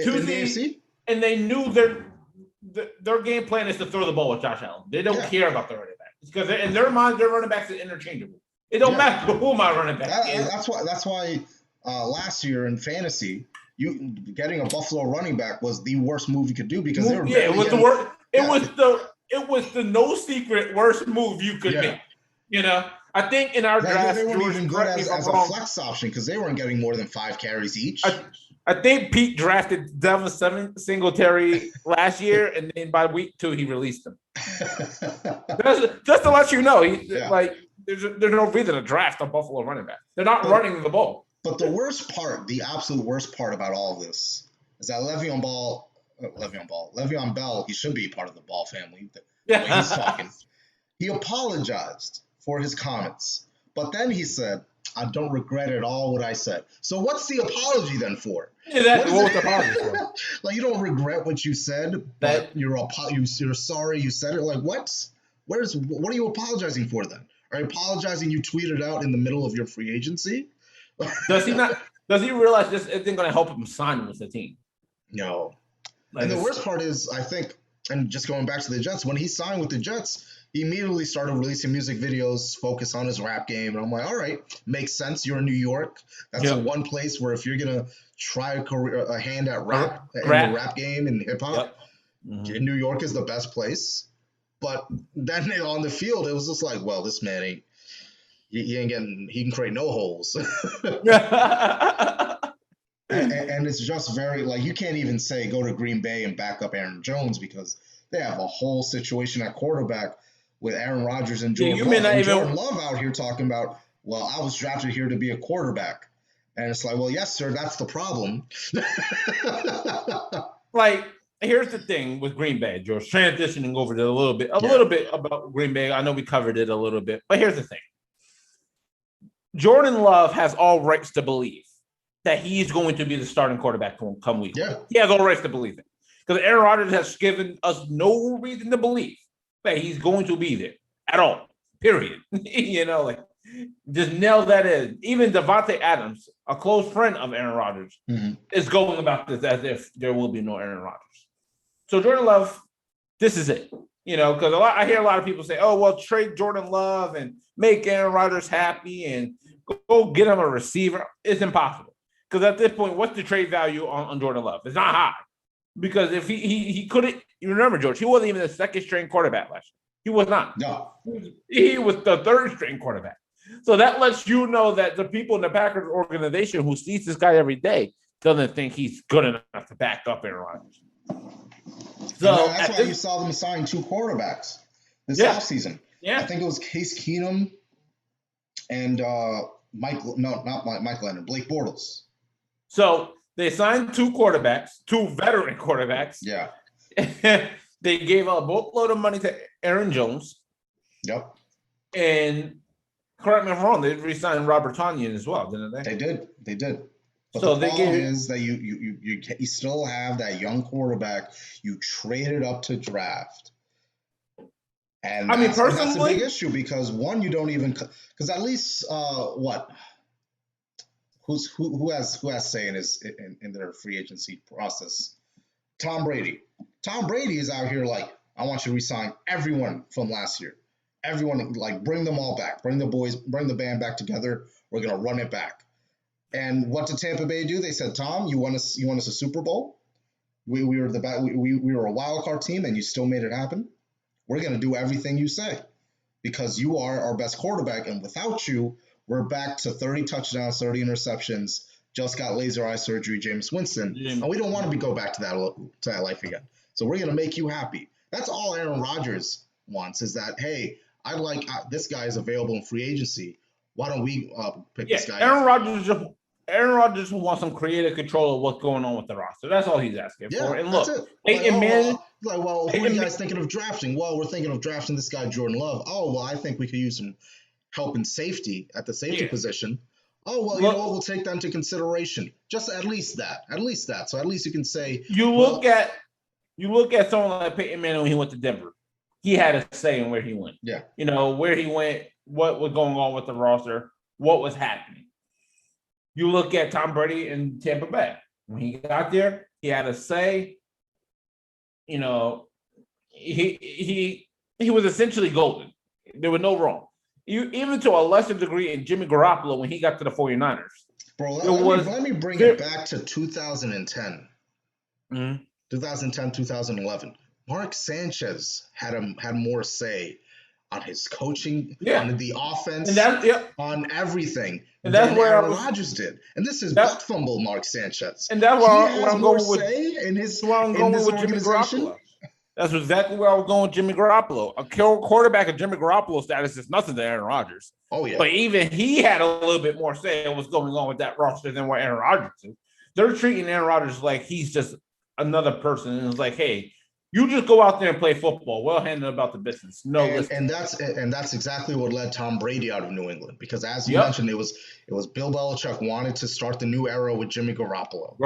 Two in the seed, AFC. and they knew their game plan is to throw the ball with Josh Allen. They don't care about the running back because in their mind, their running backs are interchangeable. It don't matter who my running back is. That's why last year in fantasy, you getting a Buffalo running back was the worst move you could do because they were it was the worst. It was the no secret worst move you could make. You know, I think in our draft, they weren't George, even good as a flex option because they weren't getting more than 5 carries each. I think Pete drafted Devin Singletary last year, and then by week 2 he released him. just to let you know, there's no reason to draft a Buffalo running back. They're not running the ball. But the worst part, the absolute worst part about all of this is that Le'Veon Bell, he should be part of the Ball family. The way he's talking. He apologized for his comments, but then he said, I don't regret at all what I said. So what's the apology then for? Exactly. What was the apology for? Like, you don't regret what you said, but you're sorry you said it. Like, what? What are you apologizing for then? Are you apologizing you tweeted out in the middle of your free agency? Does he realize this isn't going to help him sign with the team? No. And the worst part is, I think, and just going back to the Jets, when he signed with the Jets, he immediately started releasing music videos, focus on his rap game. And I'm like, all right, makes sense. You're in New York. That's the one place where if you're going to try a hand at rap, in the rap game and hip hop, New York is the best place. But then on the field, it was just like, well, this man he can create no holes. And it's just very, like, you can't even say go to Green Bay and back up Aaron Jones because they have a whole situation at quarterback with Aaron Rodgers and Jordan Love. And Jordan Love out here talking about, well, I was drafted here to be a quarterback. And it's like, well, yes, sir, that's the problem. Like, here's the thing with Green Bay, George, transitioning over to a little bit about Green Bay. I know we covered it a little bit, but here's the thing. Jordan Love has all rights to believe that he's going to be the starting quarterback come week. Yeah. He has all rights to believe it. Because Aaron Rodgers has given us no reason to believe that he's going to be there at all, period. Just nail that in. Even Devontae Adams, a close friend of Aaron Rodgers, is going about this as if there will be no Aaron Rodgers. So Jordan Love, this is it. Because I hear a lot of people say, oh, well, trade Jordan Love and make Aaron Rodgers happy and go get him a receiver. It's impossible. Because at this point, what's the trade value on Jordan Love? It's not high. Because if he couldn't, you remember, George, he wasn't even the second string quarterback last year. He was not. No. He was the third string quarterback. So that lets you know that the people in the Packers organization who sees this guy every day doesn't think he's good enough to back up Aaron Rodgers. So that's why you saw them sign 2 quarterbacks this offseason. Yeah. I think it was Case Keenum and Blake Bortles. So they signed 2 quarterbacks, 2 veteran quarterbacks. Yeah. They gave a boatload of money to Aaron Jones. Yep. And correct me if I'm wrong, they re-signed Robert Tonyan as well, didn't they? They did. But so the problem is that you still have that young quarterback you traded up to draft. And that's a big issue because one, you don't even because at least who has say in their free agency process? Tom Brady. Tom Brady is out here like, I want you to resign everyone from last year. Everyone, like, bring them all back. Bring the band back together. We're gonna run it back. And what did Tampa Bay do? They said, Tom, you want us a Super Bowl? We were a wild card team, and you still made it happen. We're gonna do everything you say because you are our best quarterback, and without you, we're back to 30 touchdowns, 30 interceptions. Just got laser eye surgery, Jameis Winston, and we don't want to go back to that life again. So we're gonna make you happy. That's all Aaron Rodgers wants is that, hey, I like this guy is available in free agency. Why don't we pick this guy? Aaron Rodgers wants some creative control of what's going on with the roster. That's all he's asking for. And look, who are you guys thinking of drafting? Well, we're thinking of drafting this guy, Jordan Love. Oh, well, I think we could use some help in safety at the safety position. Oh, well, we'll take that into consideration. Just at least that. So at least you can say you look at someone like Peyton Manning when he went to Denver. He had a say in where he went. Yeah. Where he went, what was going on with the roster, what was happening. You look at Tom Brady in Tampa Bay. When he got there, he had a say. You know, he was essentially golden. There was no wrong. Even to a lesser degree in Jimmy Garoppolo when he got to the 49ers. Bro, let me bring it back to 2010. 2010, 2011. Mark Sanchez had more say on his coaching, on the offense, on everything than Aaron Rodgers did. And this is butt fumble Mark Sanchez. And that's where I'm going with Jimmy Garoppolo. That's exactly where I was going with Jimmy Garoppolo. A quarterback of Jimmy Garoppolo status is nothing to Aaron Rodgers. Oh, yeah. But even he had a little bit more say in what's going on with that roster than what Aaron Rodgers is. They're treating Aaron Rodgers like he's just another person. And it's like, hey, you just go out there and play football. Well handled about the business. And that's exactly what led Tom Brady out of New England. Because as you mentioned, it was Bill Belichick wanted to start the new era with Jimmy Garoppolo.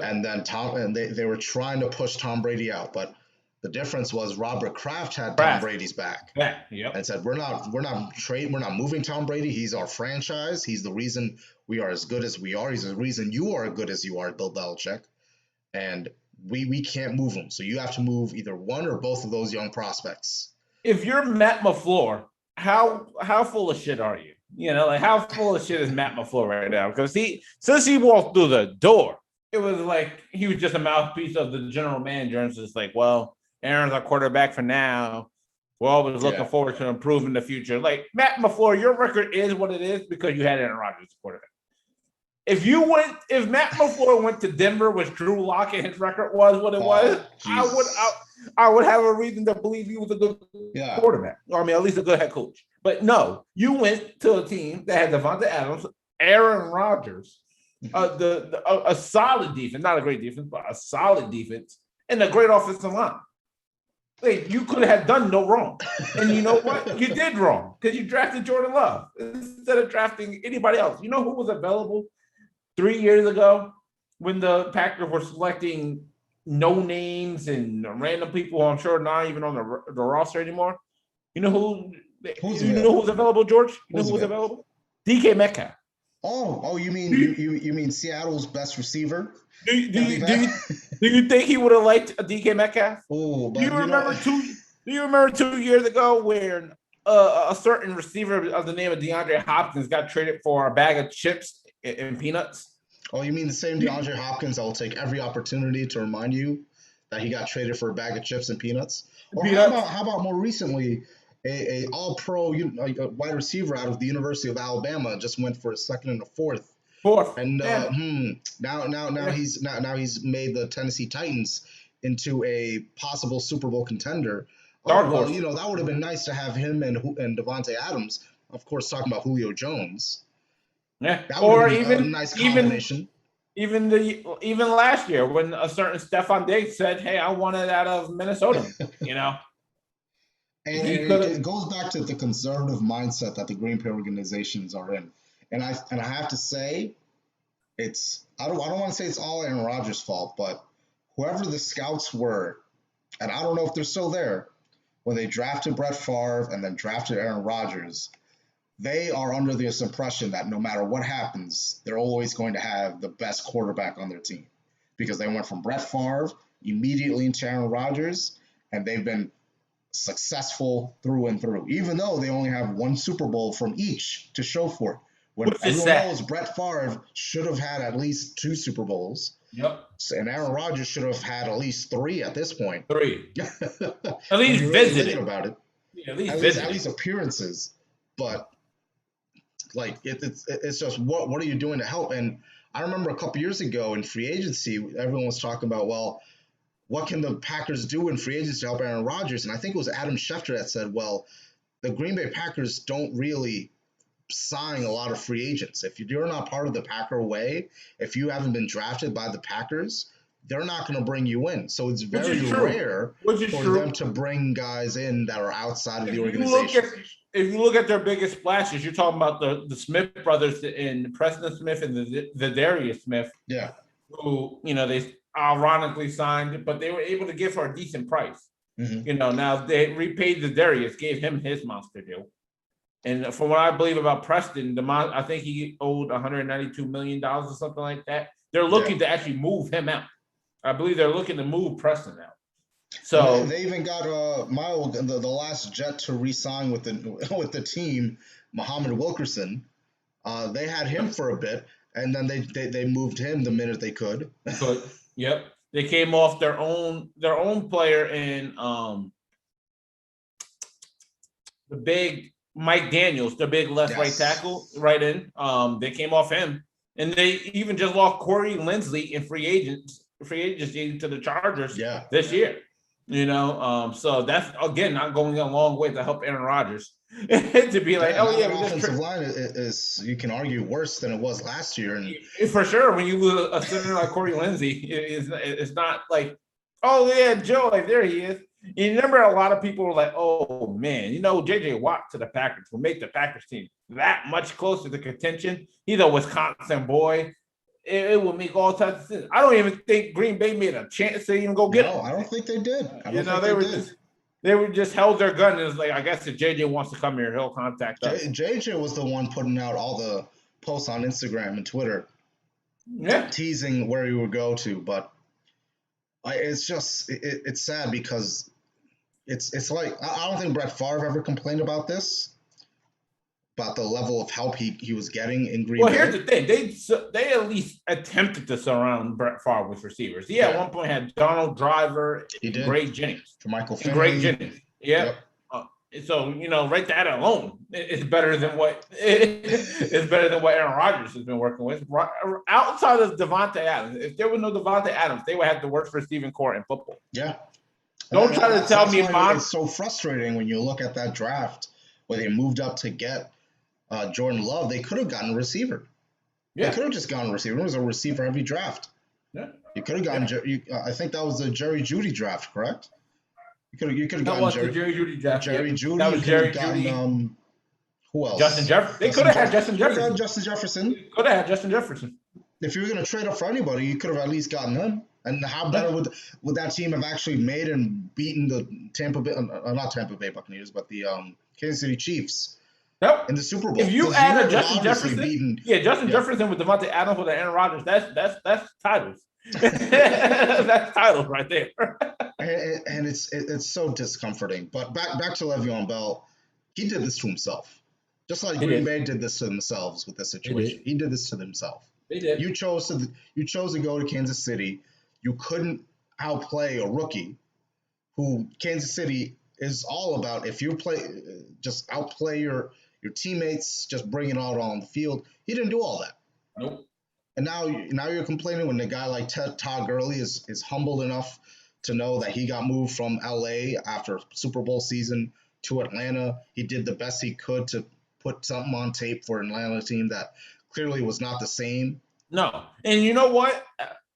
And then they were trying to push Tom Brady out, but the difference was Robert Kraft had Tom Brady's back. And said, we're not moving Tom Brady. He's our franchise. He's the reason we are as good as we are. He's the reason you are as good as you are, Bill Belichick. And we can't move him. So you have to move either one or both of those young prospects. If you're Matt LaFleur, how full of shit are you? You know, like how full of shit is Matt LaFleur right now? Because since he walked through the door, it was like he was just a mouthpiece of the general manager. And it's just like, well, Aaron's our quarterback for now. We're always looking forward to improve in the future. Like Matt LaFleur, your record is what it is because you had Aaron Rodgers as quarterback. If Matt LaFleur went to Denver with Drew Lock and his record was what it was, I would have a reason to believe he was a good quarterback. Or I mean, at least a good head coach. But no, you went to a team that had Devontae Adams, Aaron Rodgers, a solid defense, not a great defense, but a solid defense, and a great offensive line. Like, you could have done no wrong. And you know what? You did wrong because you drafted Jordan Love instead of drafting anybody else. You know who was available 3 years ago when the Packers were selecting no names and random people I'm sure not even on the roster anymore? You know who was available, George? You know who was available? DK Metcalf. Oh, you mean Seattle's best receiver? Do you think he would have liked a DK Metcalf? Oh, do you remember 2 years ago where a certain receiver of the name of DeAndre Hopkins got traded for a bag of chips and peanuts? Oh, you mean the same DeAndre Hopkins that will take every opportunity to remind you that he got traded for a bag of chips and peanuts? Or how about more recently, a all-pro wide receiver out of the University of Alabama just went for a second and a fourth. And now he's made the Tennessee Titans into a possible Super Bowl contender. That would have been nice to have him and Devontae Adams. Of course, talking about Julio Jones. Yeah, that would have been a nice combination. Even last year when a certain Stephon Diggs said, "Hey, I want it out of Minnesota," you know. And it goes back to the conservative mindset that the Green Bay organizations are in. And I have to say, I don't want to say it's all Aaron Rodgers' fault, but whoever the scouts were, and I don't know if they're still there, when they drafted Brett Favre and then drafted Aaron Rodgers, they are under this impression that no matter what happens, they're always going to have the best quarterback on their team. Because they went from Brett Favre immediately into Aaron Rodgers, and they've been successful through and through, even though they only have one Super Bowl from each to show for it. When everyone knows Brett Favre should have had at least 2 Super Bowls. Yep. And Aaron Rodgers should have had at least 3 at this point. 3. At least visited. About it. Yeah, at least appearances. But like it's just what are you doing to help? And I remember a couple years ago in free agency, everyone was talking about, well, what can the Packers do in free agency to help Aaron Rodgers? And I think it was Adam Schefter that said, well, the Green Bay Packers don't really sign a lot of free agents. If you're not part of the Packer way, if you haven't been drafted by the Packers, they're not going to bring you in. So it's very rare for them to bring guys in that are outside of the organization. If you look at their biggest splashes, you're talking about the Smith brothers and Preston Smith and the Darius Smith. Yeah. Who, they ironically signed, but they were able to give for a decent price. Mm-hmm. Now they repaid the Darius, gave him his monster deal. And from what I believe about Preston, I think he owed $192 million or something like that. They're looking to actually move him out. I believe they're looking to move Preston out. So they even got the last Jet to re-sign with the team, Muhammad Wilkerson. They had him for a bit, and then they moved him the minute they could. Yep. They came off their own player in the big Mike Daniels, the big right tackle, right in. They came off him, and they even just lost Corey Linsley in free agency to the Chargers this year. So that's again not going a long way to help Aaron Rodgers to be like, offensive line is you can argue worse than it was last year, and for sure when you lose a center like Corey Linsley, it's not like, oh yeah, Joey, there he is. You remember a lot of people were like, oh man, JJ Watt to the Packers will make the Packers team that much closer to contention. He's a Wisconsin boy. It will make all types of sense. I don't even think Green Bay made a chance to even go get him. No, I don't think they did. They were just held their gun. And it's like, I guess if JJ wants to come here, he'll contact us. JJ was the one putting out all the posts on Instagram and Twitter, teasing where he would go to. But it's just it's sad because it's like I don't think Brett Favre ever complained about this. About the level of help he was getting in Green Bay. Well, here's the thing. They at least attempted to surround Brett Favre with receivers. He at one point had Donald Driver, Greg Jennings. Michael Finley. Greg Jennings. Yeah. Yep. So, right that alone is better than what Aaron Rodgers has been working with. Outside of Devontae Adams, if there was no Devontae Adams, they would have the worst receiving core in football. Yeah. Don't try to tell me it's so frustrating when you look at that draft where they moved up to get Jordan Love. They could have gotten a receiver. Yeah. They could have just gotten a receiver. It was a receiver-heavy draft. Yeah. You could have gotten I think that was the Jerry Jeudy draft, correct? You could have gotten Jerry Jeudy draft. Jerry Jeudy. That was Jerry Jeudy. Who else? Justin Jefferson. They could have had Justin Jefferson. Justin Jefferson. Could have had Justin Jefferson. If you were going to trade up for anybody, you could have at least gotten him. And how better would that team have actually made and beaten the not Tampa Bay Buccaneers, but the Kansas City Chiefs in the Super Bowl? If you add a Justin Jefferson, Jefferson with Devontae Adams with Aaron Rodgers, that's titles. That's titles right there. and it's so discomforting. But back to Le'Veon Bell, he did this to himself, just like Green Bay did this to themselves with this situation. He did this to himself. They did. You chose to go to Kansas City. You couldn't outplay a rookie who Kansas City is all about. If you just outplay your teammates, just bring it out on the field. He didn't do all that. Nope. And now you're complaining when a guy like Todd Gurley is humble enough to know that he got moved from LA after Super Bowl season to Atlanta. He did the best he could to put something on tape for an Atlanta team that clearly was not the same. No. And you know what?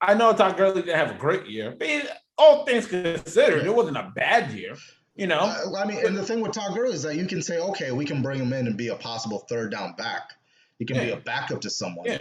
I know Todd Gurley didn't have a great year, but all things considered, it wasn't a bad year. And the thing with Todd Gurley is that you can say, okay, we can bring him in and be a possible third down back. He can be a backup to someone. Yeah.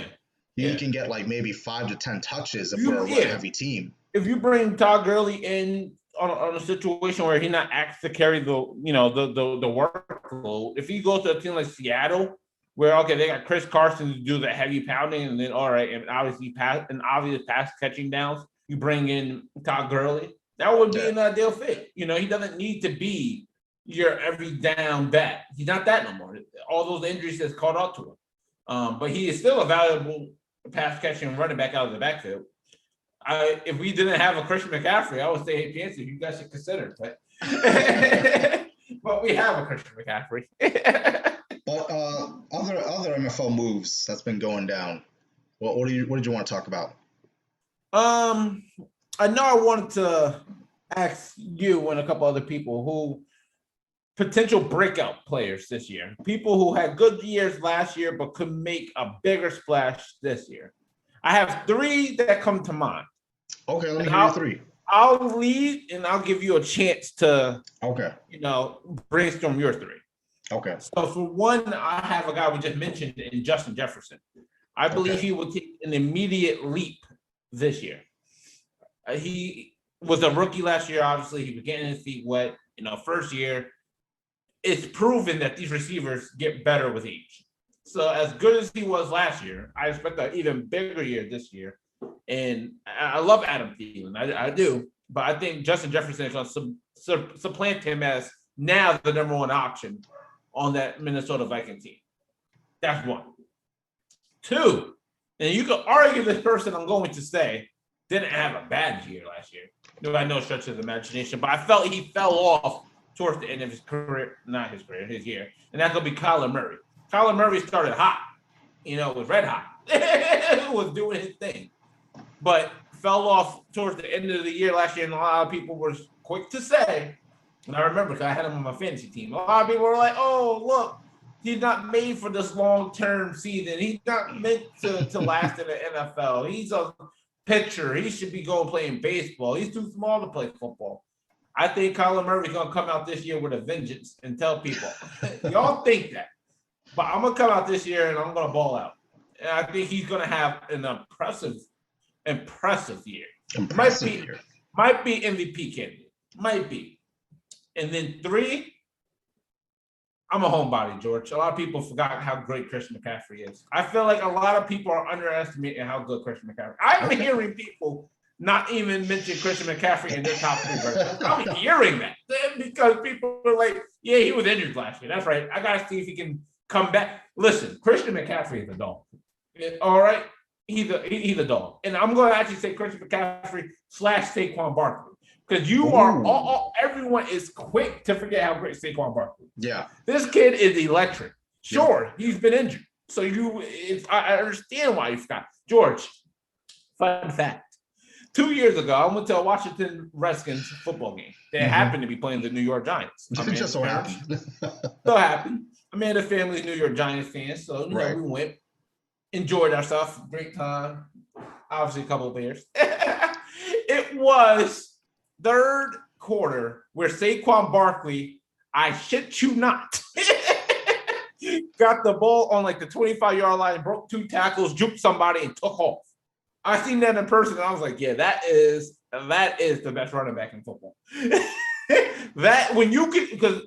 He can get like maybe 5 to 10 touches if we're a run-heavy team. If you bring Todd Gurley in on a situation where he's not asked to carry the workload, if he goes to a team like Seattle, where they got Chris Carson to do the heavy pounding, and then and obvious pass catching downs, you bring in Todd Gurley. That would be an ideal fit. He doesn't need to be your every down back. He's not that no more. All those injuries has caught up to him. But he is still a valuable pass catching running back out of the backfield. If we didn't have a Christian McCaffrey, I would say, hey, Fancy, you guys should consider it. But we have a Christian McCaffrey. But other NFL moves that's been going down. What did you want to talk about? I know I wanted to ask you and a couple other people who potential breakout players this year, people who had good years last year but could make a bigger splash this year. I have 3 that come to mind. Okay, let me hear 3. I'll lead and I'll give you a chance to brainstorm your 3. Okay. So for one, I have a guy we just mentioned in Justin Jefferson. I believe he will take an immediate leap this year. He was a rookie last year. Obviously, he was getting his feet wet. First year, it's proven that these receivers get better with age. So as good as he was last year, I expect an even bigger year this year. And I love Adam Thielen. I do. But I think Justin Jefferson is going to supplant him as now the number one option on that Minnesota Viking team. That's one. Two, and you could argue this person I'm going to say didn't have a bad year last year. By no stretch of the imagination, but I felt he fell off towards the end of his career, not his career, his year. And that's going to be Kyler Murray. Kyler Murray started hot, was red hot, was doing his thing, but fell off towards the end of the year last year. And a lot of people were quick to say, and I remember because I had him on my fantasy team. A lot of people were like, oh, look, he's not made for this long-term season. He's not meant to last in the NFL. He's a pitcher. He should be going playing baseball. He's too small to play football. I think Kyler Murray's going to come out this year with a vengeance and tell people, y'all think that. But I'm going to come out this year and I'm going to ball out. And I think he's going to have an impressive year. Might be MVP candidate. Might be. And then 3, I'm a homebody, George. A lot of people forgot how great Christian McCaffrey is. I feel like a lot of people are underestimating how good Christian McCaffrey is. I'm hearing people not even mention Christian McCaffrey in their top 3 versions. I'm hearing that because people are like, yeah, he was injured last year. That's right. I got to see if he can come back. Listen, Christian McCaffrey is a dog. All right? He's a dog. And I'm going to actually say Christian McCaffrey / Saquon Barkley. Because everyone is quick to forget how great Saquon Barkley is. Yeah. This kid is electric. Sure, he's been injured. So I understand why you forgot. George, fun fact. 2 years ago, I went to a Washington Redskins football game. They happened to be playing the New York Giants. Just so happened. So happened. Amanda family's New York Giants fans. So, we went, enjoyed ourselves, great time. Obviously, a couple of beers. It was third quarter where Saquon Barkley, I shit you not, got the ball on like the 25-yard line, broke 2 tackles, juked somebody, and took off. I seen that in person, and I was like, yeah, that is the best running back in football. That when you can, because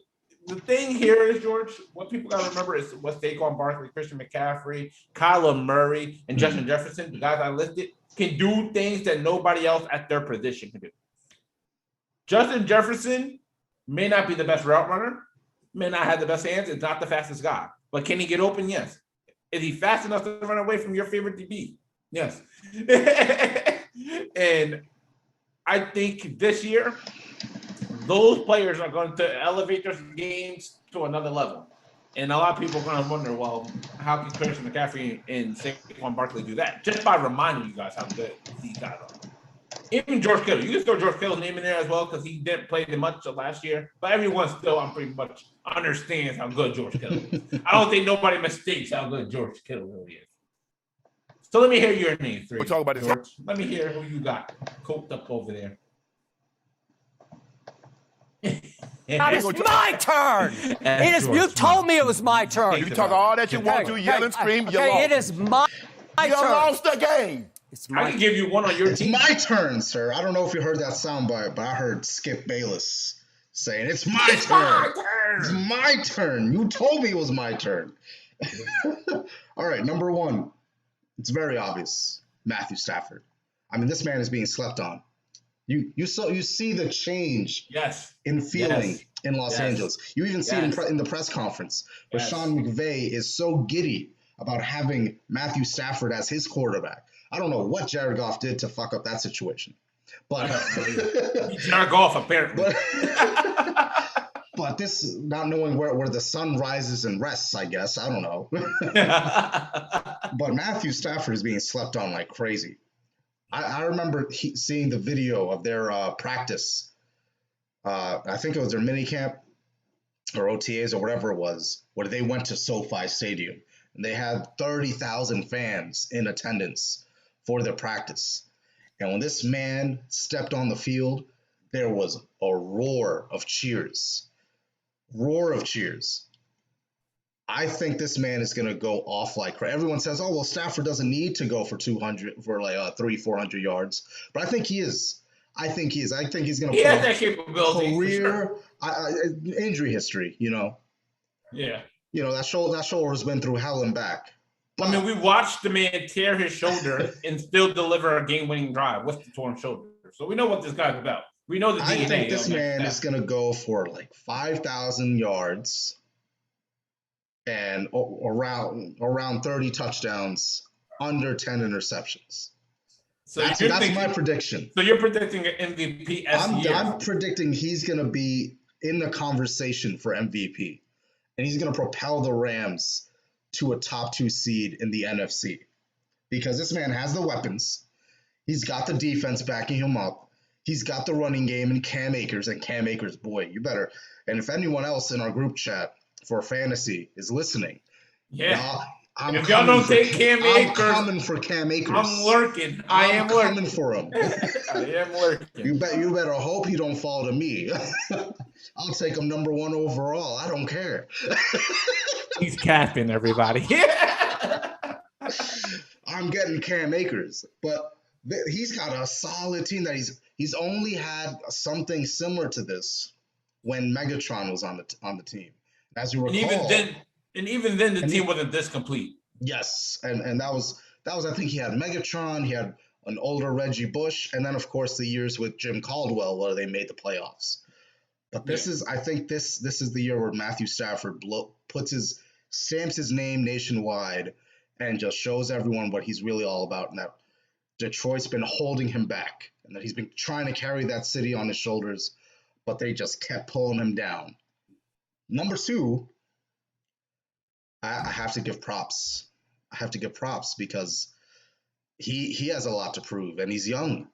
the thing here is, George, what people got to remember is what Saquon Barkley, Christian McCaffrey, Kyler Murray, and Justin Jefferson, the guys I listed, can do things that nobody else at their position can do. Justin Jefferson may not be the best route runner, may not have the best hands, is not the fastest guy. But can he get open? Yes. Is he fast enough to run away from your favorite DB? Yes. And I think this year, those players are going to elevate their games to another level. And a lot of people are going to wonder, well, how can Christian McCaffrey and Saquon Barkley do that? Just by reminding you guys how good these guys are. Even George Kittle. You can throw George Kittle's name in there as well because he didn't play much of last year. But everyone still, I'm pretty much understands how good George Kittle is. I don't think nobody mistakes how good George Kittle really is. So let me hear your name, 3. We'll talk about George. Let me hear who you got coked up over there. It's my turn. You told me it was my turn. You talk all that you want to, yell and scream, you lost. It is my turn. You lost the game. I can give you one on your team. It's my turn, sir. I don't know if you heard that soundbite, but I heard Skip Bayless saying, it's my turn. It's my turn. You told me it was my turn. All right, number 1. It's very obvious. Matthew Stafford. I mean, this man is being slept on. You see the change in feeling in Los Angeles. You even see it in the press conference where Sean McVay is so giddy about having Matthew Stafford as his quarterback. I don't know what Jared Goff did to fuck up that situation. But Jared Goff, apparently. But this, not knowing where the sun rises and rests, I guess. I don't know. But Matthew Stafford is being slept on like crazy. I remember seeing the video of their practice. I think it was their mini camp or OTAs or whatever it was, where they went to SoFi Stadium. And they had 30,000 fans in attendance for their practice. And when this man stepped on the field, there was a roar of cheers. I think this man is going to go off like crazy. Everyone says, oh, well, Stafford doesn't need to go for 300-400 yards. But I think he is. I think he's going to have that capability. Career, injury history, Yeah. That shoulder's been through hell and back. But, I mean, we watched the man tear his shoulder and still deliver a game-winning drive with the torn shoulder. So we know what this guy's about. We know the DNA. I think this man is going to go for like 5,000 yards and around 30 touchdowns, under 10 interceptions. So that's my prediction. So you're predicting an MVP I'm predicting he's going to be in the conversation for MVP, and he's going to propel the Rams to a top 2 seed in the NFC, because this man has the weapons. He's got the defense backing him up. He's got the running game and Cam Akers. And Cam Akers, boy, you better. And if anyone else in our group chat for fantasy is listening, if y'all don't take Cam Akers, I'm coming for Cam Akers. I'm lurking. I'm coming for him. I am lurking. You better hope he don't fall to me. I'll take him number 1 overall. I don't care. He's capping everybody. I'm getting Cam Akers, but he's got a solid team that he's only had something similar to this when Megatron was on the team. As you recall, and even then the team wasn't this complete. Yes, and that was I think he had Megatron, he had an older Reggie Bush, and then of course the years with Jim Caldwell where they made the playoffs. But this is the year where Matthew Stafford stamps his name nationwide and just shows everyone what he's really all about, and that Detroit's been holding him back, and that he's been trying to carry that city on his shoulders, but they just kept pulling him down. Number 2, I have to give props. I have to give props because he has a lot to prove, and he's young.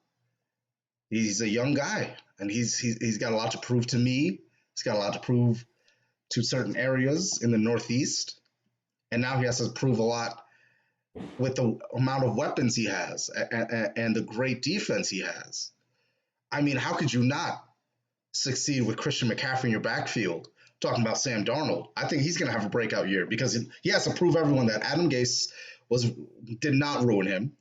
He's a young guy, and he's got a lot to prove to me. He's got a lot to prove to certain areas in the Northeast, and now he has to prove a lot with the amount of weapons he has and the great defense he has. I mean, how could you not succeed with Christian McCaffrey in your backfield? Talking about Sam Darnold, I think he's going to have a breakout year because he has to prove everyone that Adam Gase did not ruin him,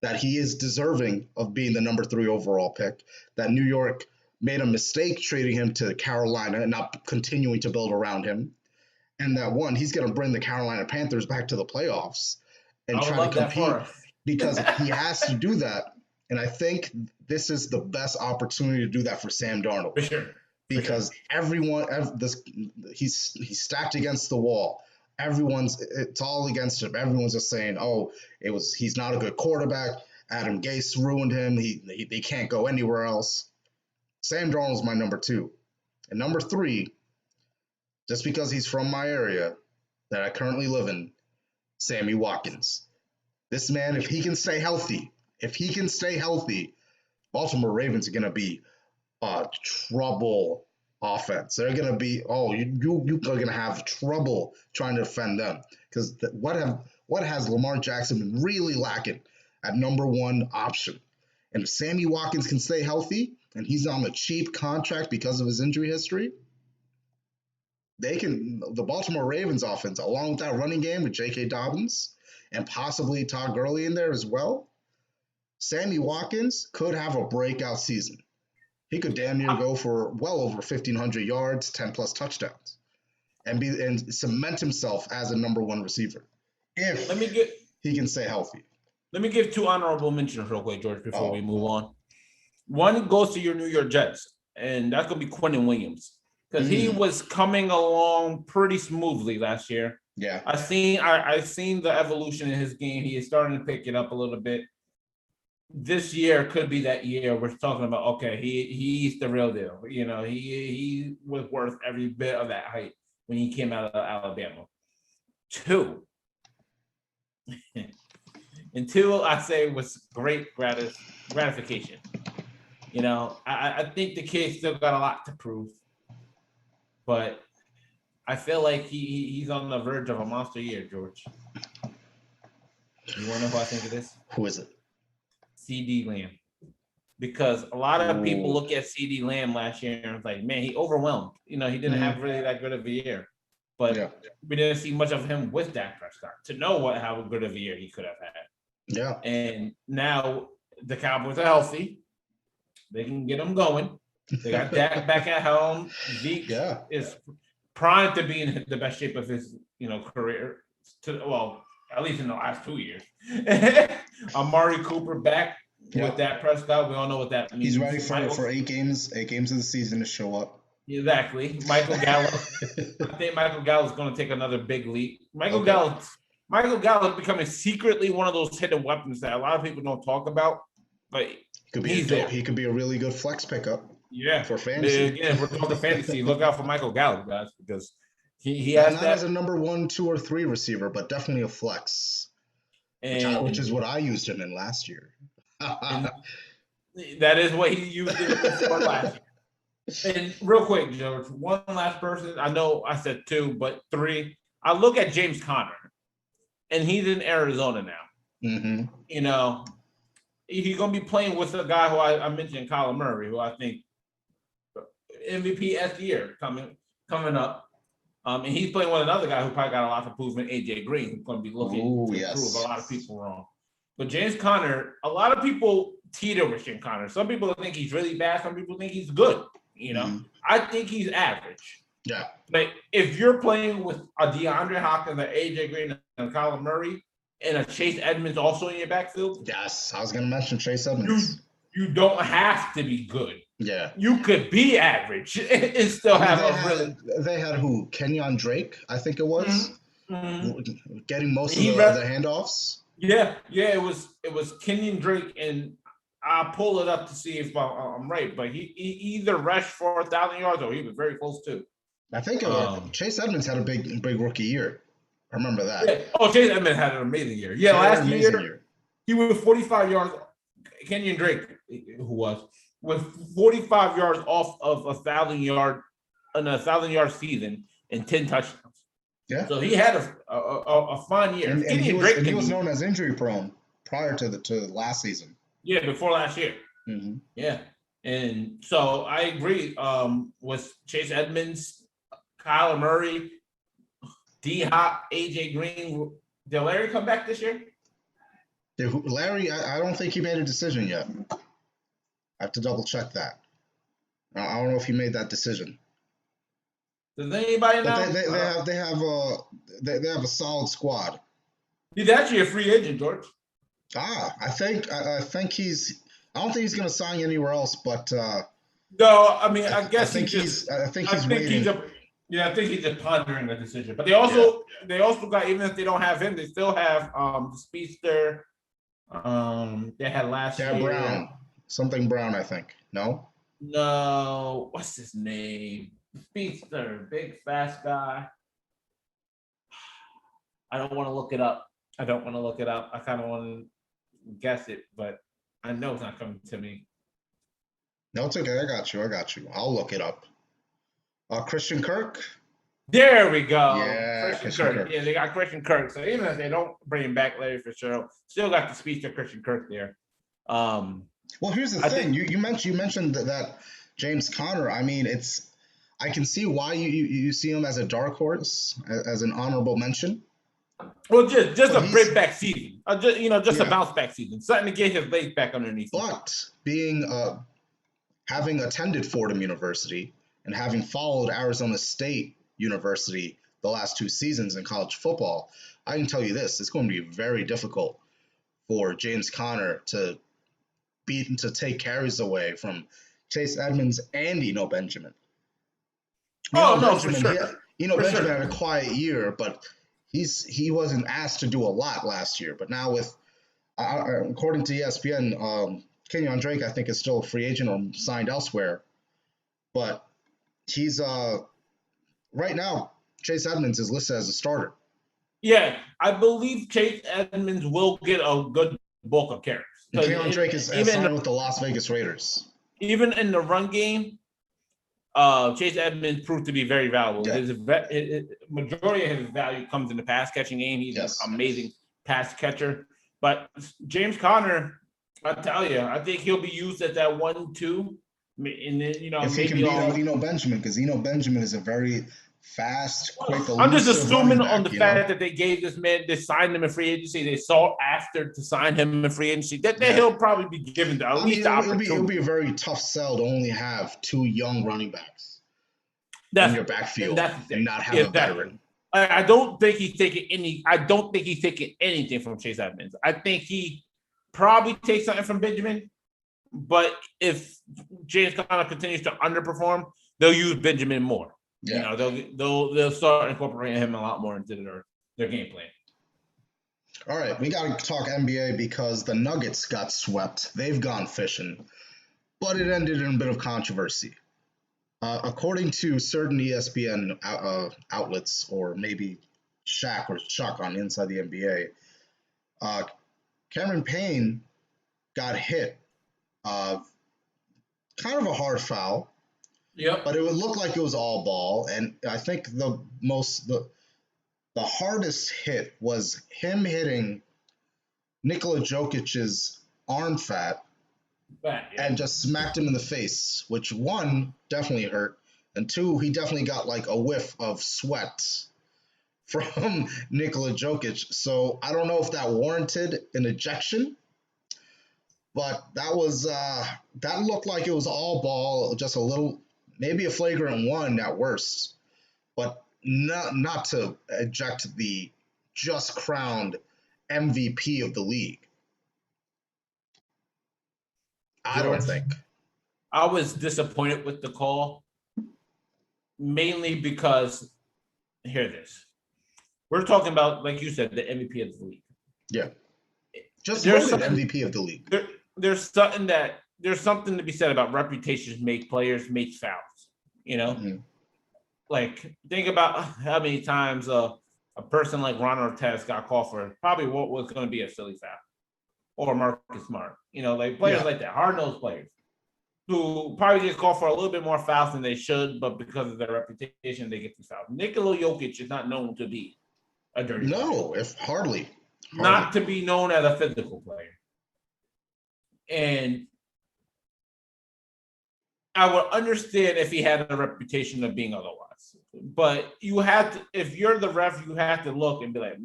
that he is deserving of being the number 3 overall pick, that New York made a mistake trading him to Carolina and not continuing to build around him, and that he's going to bring the Carolina Panthers back to the playoffs and try to compete because he has to do that. And I think this is the best opportunity to do that for Sam Darnold. For sure. Because he's stacked against the wall. It's all against him. Everyone's just saying, he's not a good quarterback. Adam Gase ruined him. They can't go anywhere else. Sam Darnold's my number 2. And number 3, just because he's from my area that I currently live in, Sammy Watkins. This man, if he can stay healthy, Baltimore Ravens are going to be trouble offense. They're going to be, you're going to have trouble trying to defend them, because what has Lamar Jackson been really lacking at number 1 option? And if Sammy Watkins can stay healthy and he's on the cheap contract because of his injury history, the Baltimore Ravens offense, along with that running game with J.K. Dobbins and possibly Todd Gurley in there as well, Sammy Watkins could have a breakout season. He could damn near go for well over 1,500 yards, 10-plus touchdowns, and cement himself as a number 1 receiver if he can stay healthy. Let me give 2 honorable mentions real quick, George, before we move on. One goes to your New York Jets, and that's going to be Quinnen Williams, because he was coming along pretty smoothly last year. Yeah, I've seen the evolution in his game. He is starting to pick it up a little bit. This year could be that year we're talking about. Okay, he's the real deal. He was worth every bit of that hype when he came out of Alabama. 2, and 2, I'd say was great gratification. I think the kid still got a lot to prove, but I feel like he's on the verge of a monster year, George. You want to know who I think it is? Who is it? CD Lamb. Because a lot of people look at CD Lamb last year and it's like, man, he overwhelmed. He didn't have really that good of a year. But we didn't see much of him with Dak Prescott to know how good of a year he could have had. Yeah. And now the Cowboys are healthy. They can get him going. They got Dak back at home. Zeke is primed to be in the best shape of his, career. At least in the last 2 years. Amari Cooper back with that Prescott. We all know what that means. He's ready for 8 games of the season to show up. Exactly. Michael Gallup. I think Michael Gallup is going to take another big leap. Michael Gallup is becoming secretly one of those hidden weapons that a lot of people don't talk about, but he could be a really good flex pickup. Yeah, for fantasy. Again, we're talking fantasy. Look out for Michael Gallup, guys, because he has not that as a number 1, 2, or 3 receiver, but definitely a flex, which is what I used him in last year. That is what he used it for last year. And real quick, George, one last person. I know I said 2, but 3. I look at James Conner, and he's in Arizona now. Mm-hmm. He's going to be playing with a guy who I mentioned, Kyler Murray, who I think MVP of the year coming up. And he's playing with another guy who probably got a lot of improvement, AJ Green, who's going to be looking to prove a lot of people wrong. But James Conner, a lot of people teeter with James Conner. Some people think he's really bad. Some people think he's good. I think he's average. Yeah. But if you're playing with a DeAndre Hopkins, an AJ Green, and Kyler Murray, and a Chase Edmonds also in your backfield. Yes, I was going to mention Chase Edmonds. You don't have to be good. Yeah. You could be average and still They had who? Kenyon Drake, I think it was. Mm-hmm. Getting most of the handoffs. Yeah, it was Kenyon Drake, and I'll pull it up to see if I'm right, but he either rushed for 1,000 yards or he was very close to. I think Chase Edmonds had a big rookie year. I remember that. Yeah. Oh, Chase Edmonds had an amazing year. Yeah, last year he was 45 yards. Kenyon Drake, who was 45 yards off of 1,000-yard season and 10 touchdowns. Yeah. So he had a fun year. And he was known as injury prone prior to last season. Yeah, before last year. Mm-hmm. Yeah. And so I agree with Chase Edmonds, Kyler Murray, D-Hop, AJ Green. Did Larry come back this year? Larry, I don't think he made a decision yet. I have to double check that. I don't know if he made that decision. Does anybody know? They have a solid squad. He's actually a free agent, George. I think he's. I don't think he's going to sign anywhere else, but. No, I mean, I guess I think he's waiting. I think he's just pondering the decision. But they also got, even if they don't have him, they still have the speedster. They had last year. Brown, something Brown, I think. No, what's his name? Speedster, big fast guy. I don't want to look it up. I kind of want to guess it, but I know it's not coming to me. No, it's okay. I got you. I'll look it up. Christian Kirk. There we go. Yeah, Christian Kirk. Yeah, they got Christian Kirk. So even if they don't bring back Larry Fitzgerald, still got the speedster Christian Kirk there. Well, here's the thing. You mentioned that James Conner. I mean, I can see why you see him as a dark horse, as an honorable mention. Well, just a break back season, just a bounce back season, something to get his legs back underneath. But having attended Fordham University and having followed Arizona State University the last 2 seasons in college football, I can tell you this: it's going to be very difficult for James Conner to take carries away from Chase Edmonds and Eno Benjamin. For sure. Benjamin had a quiet year, but he wasn't asked to do a lot last year. But now with, according to ESPN, Kenyon Drake, I think, is still a free agent or signed elsewhere. But he's right now, Chase Edmonds is listed as a starter. Yeah, I believe Chase Edmonds will get a good bulk of carries. Kenyon Drake is signed with the Las Vegas Raiders. Even in the run game, Chase Edmonds proved to be very valuable. Yeah. His majority of his value comes in the pass catching game. He's an amazing pass catcher. But James Conner, I tell you, I think he'll be used at that 1-2. And then, if he can beat Eno Benjamin, because Eno Benjamin is a very fast, quick. I'm just assuming on the fact that they gave this man, they signed him in free agency, they sought after to sign him in free agency, that he'll probably be given at least the opportunity. It'll be a very tough sell to only have 2 young running backs. in your backfield and not have a veteran. I don't think he's taking anything from Chase Edmonds. I think he probably takes something from Benjamin, but if James Conner continues to underperform, they'll use Benjamin more. Yeah. They'll start incorporating him a lot more into their game plan. All right, we got to talk NBA because the Nuggets got swept. They've gone fishing, but it ended in a bit of controversy. According to certain ESPN outlets, or maybe Shaq or Chuck on Inside the NBA, Cameron Payne got hit. Kind of a hard foul. Yep. But it would look like it was all ball, and I think the hardest hit was him hitting Nikola Jokic's arm fat and just smacked him in the face, which one, definitely hurt, and two, he definitely got like a whiff of sweat from Nikola Jokic. So I don't know if that warranted an ejection, but that looked like it was all ball, just a little, maybe a flagrant one at worst, but not to eject the just crowned MVP of the league. I don't think. I was disappointed with the call, mainly because, hear this. We're talking about, like you said, the MVP of the league. Yeah. Just voted MVP of the league. There's something to be said about reputations make players make fouls, you know? Mm-hmm. Like, think about how many times a person like Ron Artest got called for probably what was going to be a silly foul, or Marcus Smart. You know, like players like that, hard-nosed players who probably get called for a little bit more fouls than they should, but because of their reputation, they get these fouls. Nikola Jokic is not known to be a dirty player. No, hardly. Not to be known as a physical player. And I would understand if he had a reputation of being otherwise. But you have to, if you're the ref, you have to look and be like,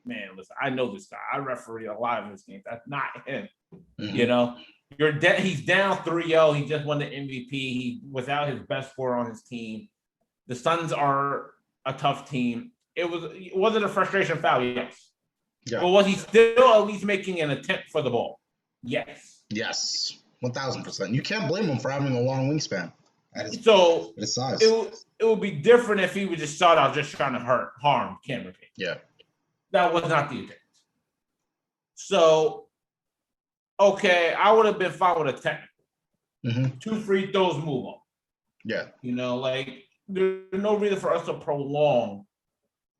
man, listen, I know this guy. I referee a lot of his games. That's not him. Mm-hmm. You know, he's down 3-0. He just won the MVP. He without his best scorer on his team. The Suns are a tough team. Was it a frustration foul? Yes. Yeah. But was he still at least making an attempt for the ball? Yes. Yes. 1,000%. You can't blame him for having a long wingspan. His size. It would be different if he would just start out just trying to harm Cameron Payne. Yeah. That was not the intent. So, okay, I would have been fine with a technical. Mm-hmm. 2 free throws, move on. Yeah. You know, like, there's no reason for us to prolong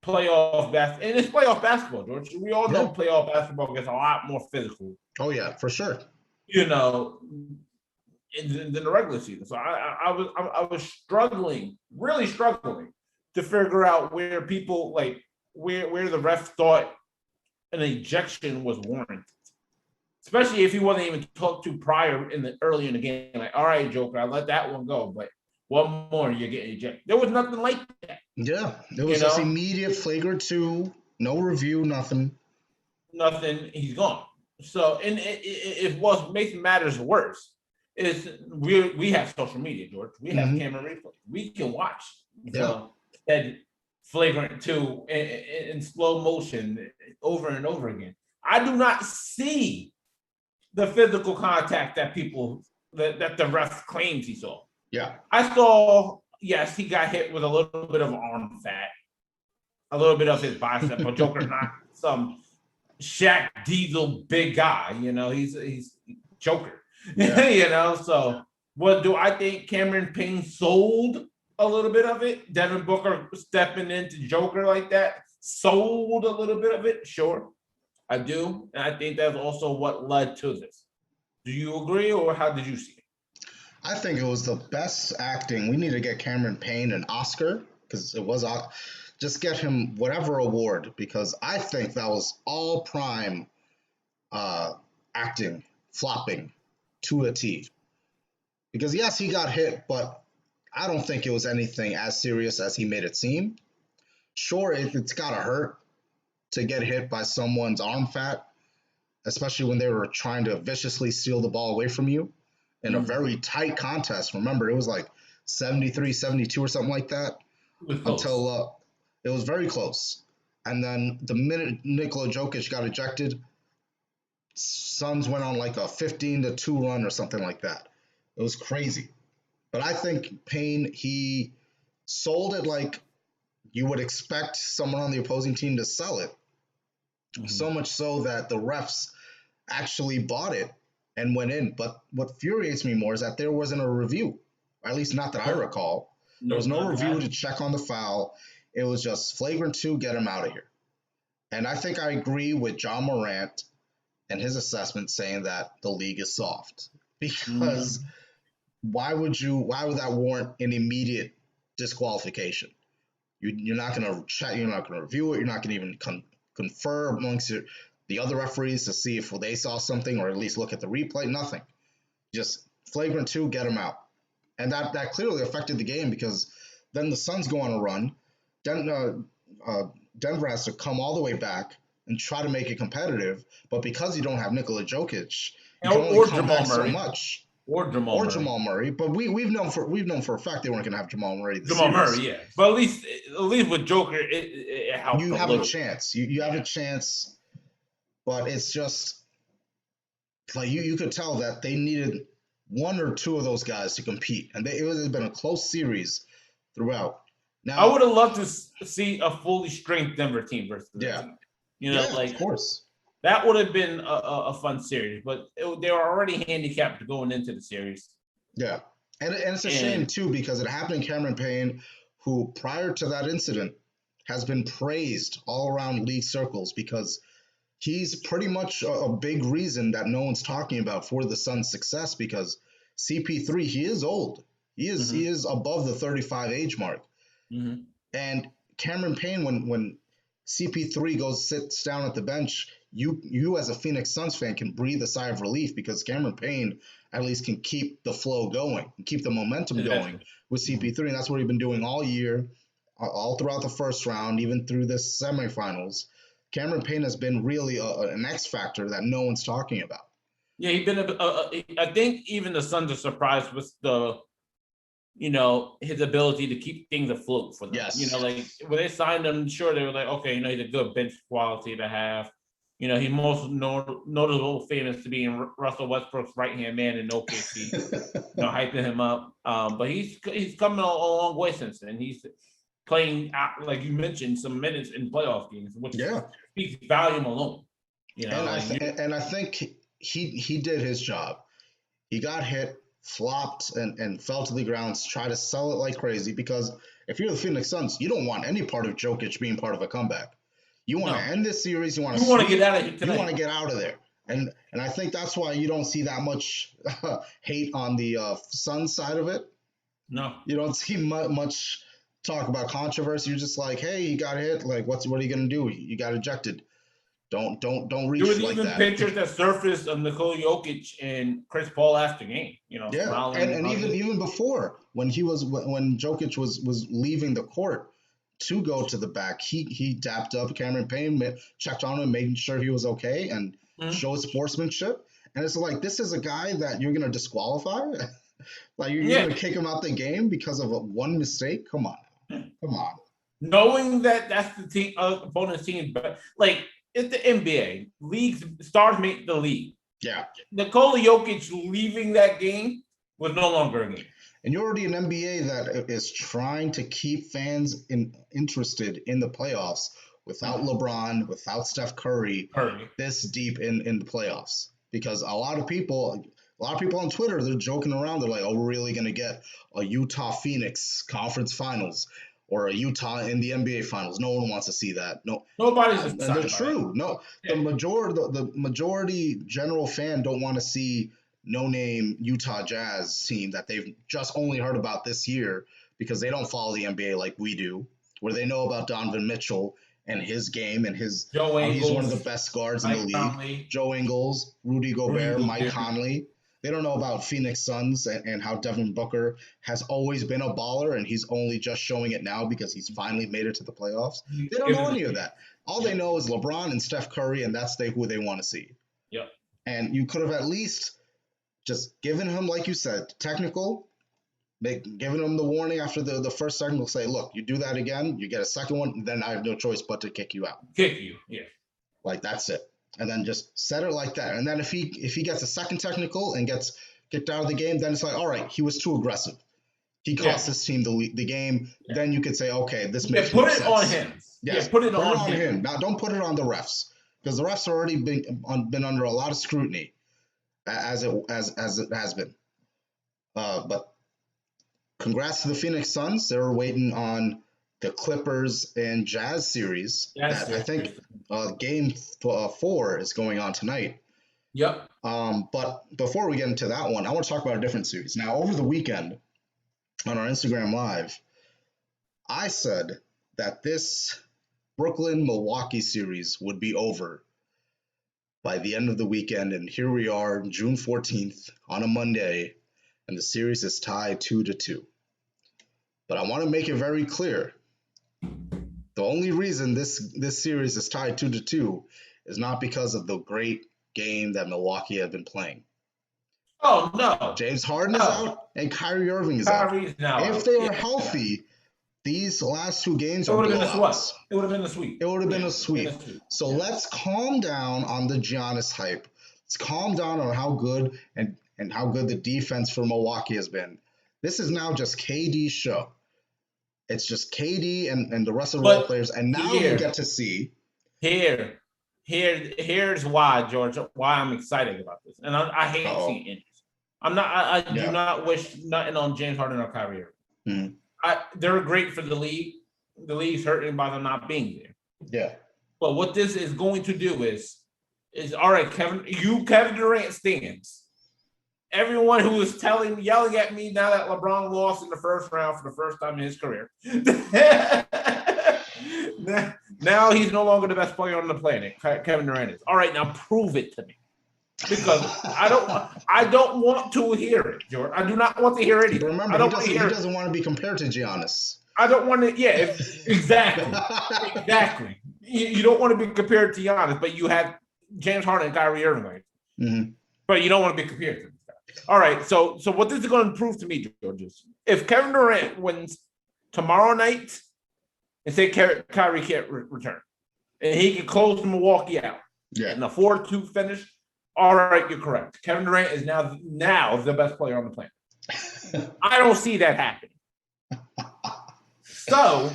playoff basketball. And it's playoff basketball, George. We all know playoff basketball gets a lot more physical. Oh, yeah, for sure. You know, than the regular season. So I was struggling, really struggling to figure out where people like where the ref thought an ejection was warranted, especially if he wasn't even talked to prior early in the game. Like, all right, Joker, I let that one go, but one more, you're getting ejected. There was nothing like that. Yeah, it was just immediate flagrant 2, no review, nothing. He's gone. So, and it what makes matters worse is we have social media, George. We have camera replay. We can watch that flagrant 2 in slow motion over and over again. I do not see the physical contact that the ref claims he saw. Yeah. I saw, yes, he got hit with a little bit of arm fat, a little bit of his bicep, but Joker's not some Shaq Diesel big guy, you know, he's Joker, you know. So what do I think? Cameron Payne sold a little bit of it. Devin Booker stepping into Joker like that sold a little bit of it. Sure, I do, and I think that's also what led to this. Do you agree, or how did you see it? I think it was the best acting. We need to get Cameron Payne an Oscar because it was. Just get him whatever award, because I think that was all prime acting, flopping to a T. Because yes, he got hit, but I don't think it was anything as serious as he made it seem. Sure, it's gotta hurt to get hit by someone's arm fat, especially when they were trying to viciously steal the ball away from you in a very tight contest. Remember, it was like 73, 72 or something like that. Until it was very close. And then the minute Nikola Jokic got ejected, Suns went on like a 15-2 run or something like that. It was crazy. But I think Payne, he sold it like you would expect someone on the opposing team to sell it. Mm-hmm. So much so that the refs actually bought it and went in. But what infuriates me more is that there wasn't a review, or at least not that I recall. There was no review to check on the foul. It was just flagrant 2, get him out of here. And I think I agree with John Morant and his assessment saying that the league is soft. Because why would that warrant an immediate disqualification? You're not going to check, you're not going to review it, you're not going to even confer amongst the other referees to see if they saw something or at least look at the replay, nothing. Just flagrant 2, get him out. And that clearly affected the game because then the Suns go on a run. Denver has to come all the way back and try to make it competitive. But because you don't have Nikola Jokic, you can only come back so much. Or Jamal Murray. But we've known for a fact they weren't going to have Jamal Murray. Murray, yeah. But at least with Joker, it helped. You have a chance. You have a chance. But it's just like you could tell that they needed 1 or 2 of those guys to compete, and it would have been a close series throughout. Now, I would have loved to see a fully strength Denver team versus the team. Of course, that would have been a fun series. But they were already handicapped going into the series. Yeah, and it's a shame too because it happened to Cameron Payne, who prior to that incident has been praised all around league circles because he's pretty much a big reason that no one's talking about for the Suns' success because CP3, he is old. He is above the 35 age mark. Mm-hmm. And Cameron Payne, when CP3 sits down at the bench, you as a Phoenix Suns fan can breathe a sigh of relief because Cameron Payne at least can keep the flow going, keep the momentum going with CP3. And that's what he's been doing all year, all throughout the first round, even through this semifinals. Cameron Payne has been really an X factor that no one's talking about. Yeah, he's been. I think even the Suns are surprised with his ability to keep things afloat for them. Yes. Like when they signed him, sure they were like, okay, he's a good bench quality to have. He's most notable, famous to being Russell Westbrook's right-hand man in OKC. Hyping him up. But he's coming a long way since then. He's playing, like you mentioned, some minutes in playoff games, which speaks volume alone. And I think he did his job. He got hit, flopped, and fell to the ground, try to sell it like crazy because if you're the Phoenix Suns, you don't want any part of Jokic being part of a comeback. You want to end this series. You want to get out of here tonight. You want to get out of there. And I think that's why you don't see that much hate on the Suns side of it. No. You don't see much talk about controversy. You're just like, hey, you got hit. Like, what are you gonna do? You got ejected. Don't reach like that. There was even pictures that surfaced of Nikola Jokic and Chris Paul after game. Smiling and even before when Jokic was leaving the court to go to the back, he dapped up Cameron Payne, checked on him, making sure he was okay, and showed sportsmanship. And it's like, this is a guy that you're gonna disqualify. Like you're gonna kick him out the game because of one mistake? Come on. Knowing that that's the team, opponent's team, but like it's the NBA. Stars make the league. Yeah. Nikola Jokic leaving that game was no longer a game. And you're already an NBA that is trying to keep fans interested in the playoffs without LeBron, without Steph Curry this deep in the playoffs. Because a lot of people on Twitter, they're joking around. They're like, oh, we're really going to get a Utah-Phoenix conference finals or a Utah in the NBA finals. No one wants to see that. No, nobody's and they're true. No, the majority general fan don't want to see no-name Utah Jazz team that they've just only heard about this year because they don't follow the NBA like we do, where they know about Donovan Mitchell and his game and he's one of the best guards in the league. Conley. Joe Ingles, Rudy Gobert, Mike Conley. They don't know about Phoenix Suns and how Devin Booker has always been a baller and he's only just showing it now because he's finally made it to the playoffs. They don't know any of that. All they know is LeBron and Steph Curry, and that's who they want to see. Yep. And you could have at least just given him, like you said, technical, giving them the warning after the first second. Will say, look, you do that again, you get a second one, then I have no choice but to kick you out. Kick you, yeah. Like that's it. And then just set it like that. And then if he gets a second technical and gets kicked out of the game, then it's like, all right, he was too aggressive. He cost his team the game. Yeah. Then you could say, okay, this makes more sense. Put it on him. Yes, put it on him. Now, don't put it on the refs, because the refs are already been under a lot of scrutiny, as it has been. But congrats to the Phoenix Suns. They're waiting on the Clippers and Jazz series. Yes, I think game 4 is going on tonight. Yep. But before we get into that one, I want to talk about a different series. Now, over the weekend on our Instagram Live, I said that this Brooklyn-Milwaukee series would be over by the end of the weekend. And here we are, June 14th on a Monday, and the series is tied 2-2. But I want to make it very clear. The only reason this series is tied 2-2 is not because of the great game that Milwaukee have been playing. Oh, no. James Harden is out and Kyrie Irving is out. If they were healthy, these last 2 games are blowouts. It would have been a sweep. It would have been a sweep. So let's calm down on the Giannis hype. Let's calm down on how good and how good the defense for Milwaukee has been. This is now just KD's show. It's just KD and the rest of the role players. And now you get to see. Here's why, George, why I'm excited about this. And I hate seeing injuries. I do not wish nothing on James Harden or Kyrie Irving. They're great for the league. The league's hurting by them not being there. Yeah. But what this is going to do is all right, Kevin Durant stands. Everyone who is yelling at me now that LeBron lost in the first round for the first time in his career. Now he's no longer the best player on the planet. Kevin Durant is. All right, now prove it to me. Because I don't want to hear it, George. I do not want to hear anything. Remember, he doesn't want to be compared to Giannis. I don't want to. Yeah, exactly. Exactly. You don't want to be compared to Giannis, but you have James Harden and Kyrie Irving. Mm-hmm. But you don't want to be compared to them. All right. So what this is going to prove to me, George, is if Kevin Durant wins tomorrow night and say Kyrie can't return, and he can close Milwaukee out, and the 4-2 finish. All right, you're correct. Kevin Durant is now the best player on the planet. I don't see that happening. So,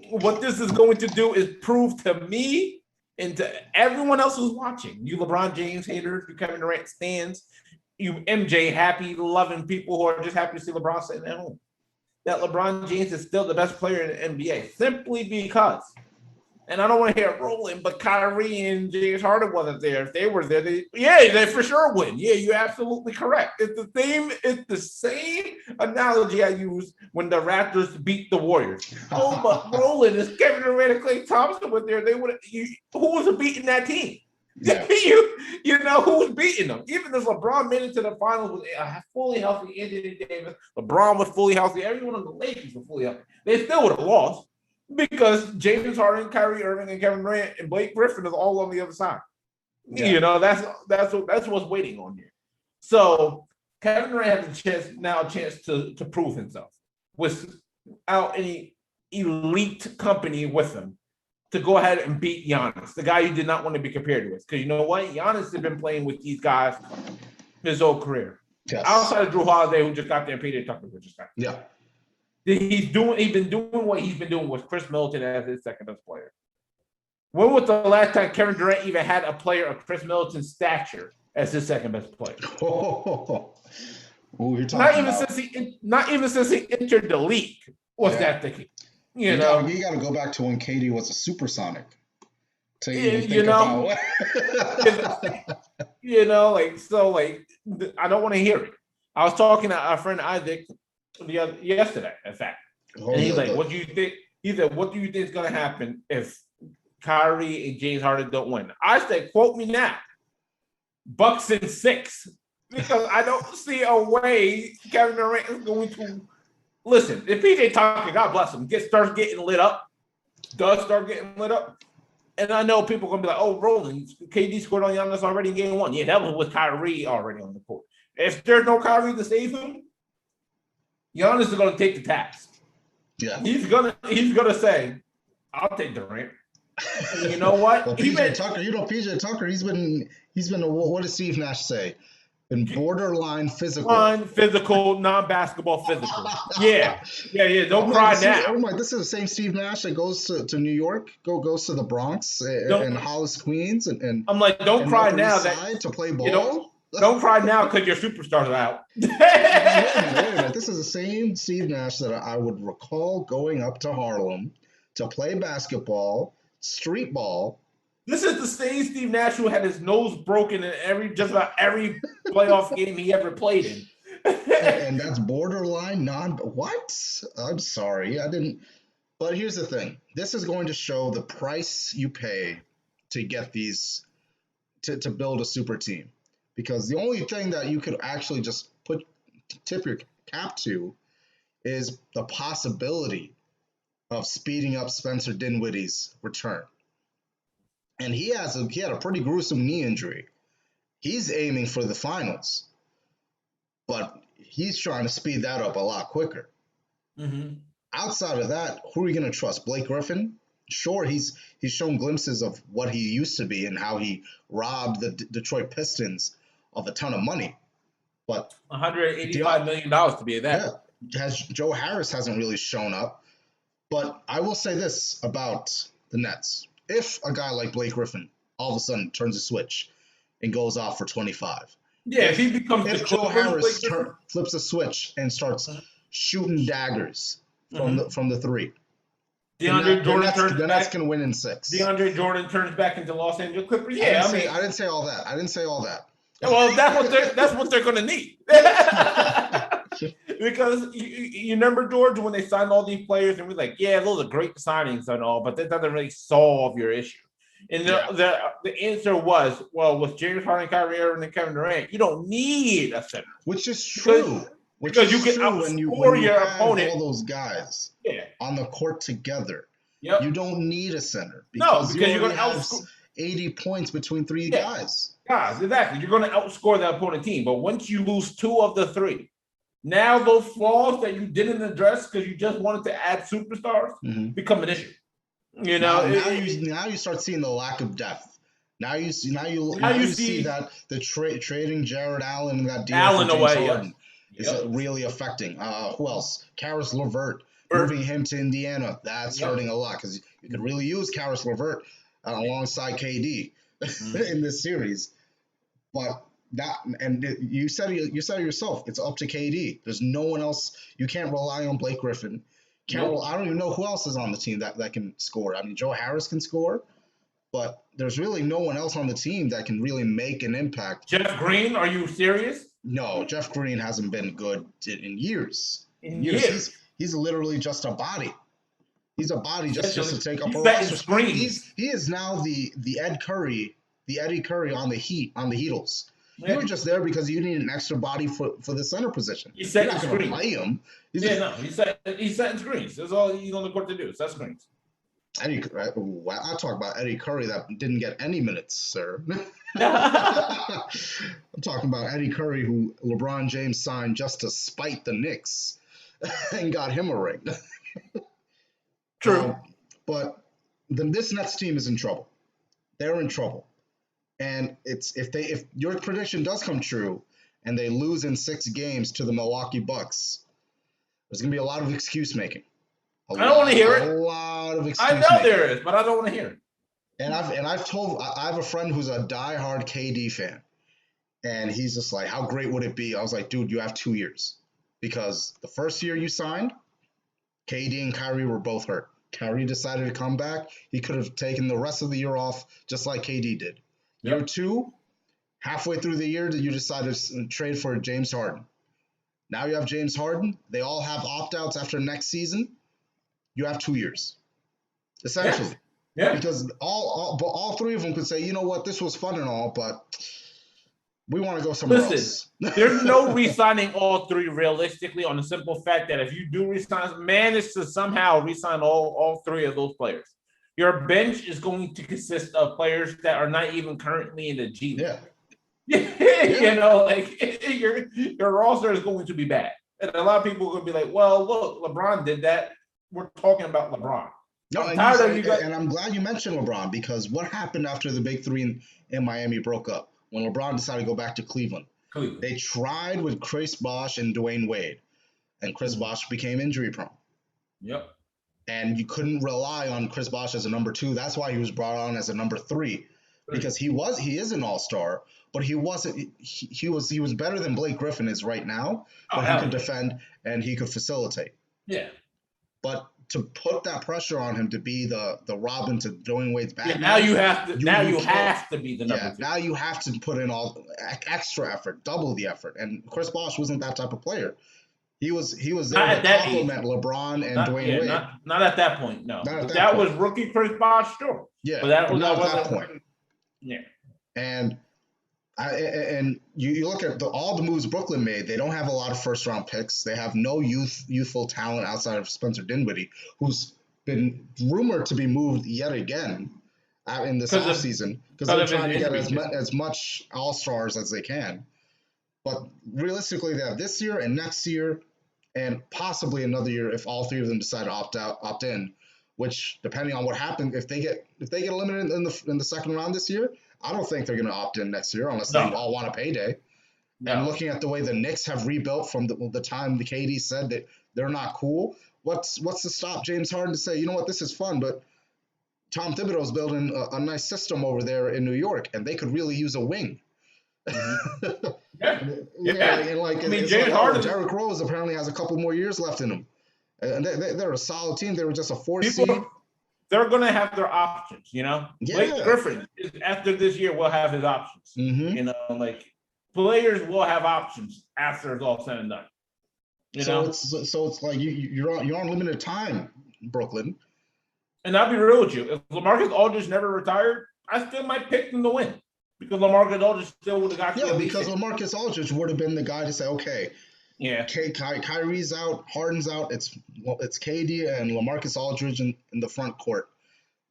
what this is going to do is prove to me and to everyone else who's watching, you LeBron James haters, you Kevin Durant stands, you MJ happy, loving people who are just happy to see LeBron sitting at home, that LeBron James is still the best player in the NBA simply because. And I don't want to hear it rolling, but Kyrie and James Harden wasn't there. If they were there, they for sure win. Yeah, you're absolutely correct. It's the same analogy I used when the Raptors beat the Warriors. Oh, but rolling is Kevin Durant and Klay Thompson were there. Who was beating that team? Yeah. you know who was beating them. Even if LeBron made it to the finals with a fully healthy Anthony Davis, LeBron was fully healthy. Everyone on the Lakers was fully healthy. They still would have lost. Because James Harden, Kyrie Irving, and Kevin Durant and Blake Griffin is all on the other side. Yeah. You know, that's what's waiting on you. So Kevin Durant has a chance to prove himself without any elite company with him to go ahead and beat Giannis, the guy you did not want to be compared with. Because you know what? Giannis has been playing with these guys his whole career. Yes. Outside of Drew Holiday, who just got there, and PJ Tucker, who just got there. Yeah. He's been doing what he's been doing with Chris Middleton as his second best player. When was the last time Kevin Durant even had a player of Chris Middleton's stature as his second best player? Not even since he entered the league was that the case. You know, you got to go back to when KD was a supersonic. To I don't want to hear it. I was talking to our friend Isaac yesterday, in fact. And he's like, what do you think? He said, what do you think is going to happen if Kyrie and James Harden don't win? I said, quote me now. Bucks in 6. Because I don't see a way Kevin Durant is going to listen. If PJ Tucker, God bless him, starts getting lit up, and I know people are going to be like, oh, Roland, KD scored on Giannis already in game 1. Yeah, that was with Kyrie already on the court. If there's no Kyrie to save him, Giannis is going to take the task. Yeah. He's gonna say, "I'll take Durant." And you know what? Well, PJ Tucker, he's been what does Steve Nash say? In borderline physical. Non-physical, non-basketball physical. Yeah. Don't cry now. I'm like, this is the same Steve Nash that goes to New York, goes to the Bronx and Hollis, Queens, and I'm like, don't cry now to play ball. Don't cry now because your superstars are out. Wait a minute. This is the same Steve Nash that I would recall going up to Harlem to play basketball, street ball. This is the same Steve Nash who had his nose broken in just about every playoff game he ever played in. And that's borderline what? I'm sorry. I didn't. But here's the thing. This is going to show the price you pay to get these, to build a super team. Because the only thing that you could actually just tip your cap to is the possibility of speeding up Spencer Dinwiddie's return. And he had a pretty gruesome knee injury. He's aiming for the finals, but he's trying to speed that up a lot quicker. Mm-hmm. Outside of that, who are you going to trust? Blake Griffin? Sure, he's shown glimpses of what he used to be and how he robbed the Detroit Pistons of a ton of money, but $185 million to be that. Yeah, Joe Harris hasn't really shown up. But I will say this about the Nets: if a guy like Blake Griffin all of a sudden turns a switch and goes off for 25, if he becomes if Joe Harris flips a switch and starts shooting daggers from the three, the Nets can win in 6. DeAndre Jordan turns back into Los Angeles Clippers. Yeah, I didn't say all that. Well, that's what they're going to need. Because you remember, George, when they signed all these players, and we're like, yeah, those are great signings and all, but that doesn't really solve your issue. And the answer was, well, with James Harden, Kyrie Irving, and Kevin Durant, you don't need a center. Which is true. Because you can outscore your opponent. All those guys on the court together. Yep. You don't need a center. Because you're going to have 80 points between 3 guys. Guys, exactly. You're going to outscore the opponent team. But once you lose 2 of the 3, now those flaws that you didn't address because you just wanted to add superstars become an issue. You know, now you start seeing the lack of depth. Now you see that the trading Jared Allen and that deal Allen for James away Harden is really affecting. Who else? Karis LeVert. Moving him to Indiana, that's hurting a lot because you could really use Karis LeVert alongside KD in this series. But you said it yourself. It's up to KD. There's no one else. You can't rely on Blake Griffin. I don't even know who else is on the team that can score. I mean, Joe Harris can score, but there's really no one else on the team that can really make an impact. Jeff Green, are you serious? No, Jeff Green hasn't been good in years. He's literally just a body. He's a body just to take up a roster. He is now the Eddie Curry on the Heatles. You were just there because you need an extra body for the center position. He set not going to play him. He's setting screens. That's all he's on the court to do. Set screens. I talk about Eddie Curry that didn't get any minutes, sir. I'm talking about Eddie Curry, who LeBron James signed just to spite the Knicks. And got him a ring. True. But this Nets team is in trouble. They're in trouble. And if your prediction does come true and they lose in 6 games to the Milwaukee Bucks, there's gonna be a lot of excuse making. I don't want to hear it. A lot of excuse making. I know there is, but I don't want to hear it. And I have a friend who's a diehard KD fan. And he's just like, how great would it be? I was like, dude, you have 2 years. Because the first year you signed, KD and Kyrie were both hurt. Kyrie decided to come back. He could have taken the rest of the year off just like KD did. Yep. Year 2, halfway through the year, you decided to trade for James Harden. Now you have James Harden. They all have opt-outs after next season. You have 2 years, essentially. Yeah. Because all 3 of them could say, you know what, this was fun and all, but we want to go somewhere else. There's no re-signing all 3 realistically on the simple fact that if you do re-sign, manage to somehow re-sign all 3 of those players. Your bench is going to consist of players that are not even currently in the G League. Yeah. You know, like your roster is going to be bad. And a lot of people are going to be like, well, look, LeBron did that. We're talking about LeBron. No, I'm tired of you guys. And I'm glad you mentioned LeBron, because what happened after the big three in Miami broke up? When LeBron decided to go back to Cleveland. They tried with Chris Bosh and Dwayne Wade, and Chris Bosh became injury prone. Yep. And you couldn't rely on Chris Bosh as a number 2. That's why he was brought on as a number 3, because he is an all-star, but he wasn't. He was better than Blake Griffin is right now, but he could defend and he could facilitate. Yeah. But to put that pressure on him to be the Robin to Dwayne Wade's Batman. Yeah, now you have to. You have to be the number 2. Now you have to put in all extra effort, double the effort. And Chris Bosh wasn't that type of player. He was there to complement LeBron and Dwayne Wade. Not at that point. No, that was rookie Chris Bosh, sure. Yeah, but that not at that point. Yeah, and you look at all the moves Brooklyn made. They don't have a lot of first round picks. They have no youthful talent outside of Spencer Dinwiddie, who's been rumored to be moved yet again in this offseason, because they're trying to get as much all-stars as they can. But realistically, they have this year and next year and possibly another year if all 3 of them decide to opt in, which, depending on what happens, if they get eliminated in the second round this year, I don't think they're going to opt in next year unless they all want a payday. No. And looking at the way the Knicks have rebuilt from the time the KD said that they're not cool, what's to stop James Harden to say, you know what, this is fun, but Tom Thibodeau's building a nice system over there in New York, and they could really use a wing. Mm-hmm. James Harden. Derrick Rose apparently has a couple more years left in him, and they're a solid team. They were just a 4 seed. They're going to have their options, you know. Yeah. Blake Griffin, after this year, will have his options. Mm-hmm. You know, like players will have options after it's all said and done. You know, it's like you're on limited time, Brooklyn. And I'll be real with you. If LaMarcus Aldridge never retired, I still might pick them to win. Because LaMarcus Aldridge still would have got you. Yeah, because LaMarcus Aldridge would have been the guy to say, okay, Kyrie's out, Harden's out. It's KD and LaMarcus Aldridge in the front court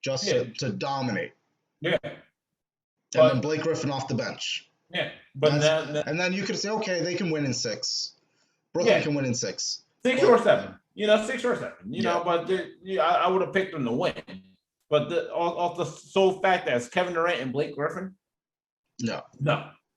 just to dominate. Yeah. And then Blake Griffin off the bench. Yeah. And then you could say, okay, they can win in 6. Brooklyn can win in 6. 6 or 7. You know, 6 or 7. You know, but I would have picked them to win. But off the sole fact that it's Kevin Durant and Blake Griffin. No.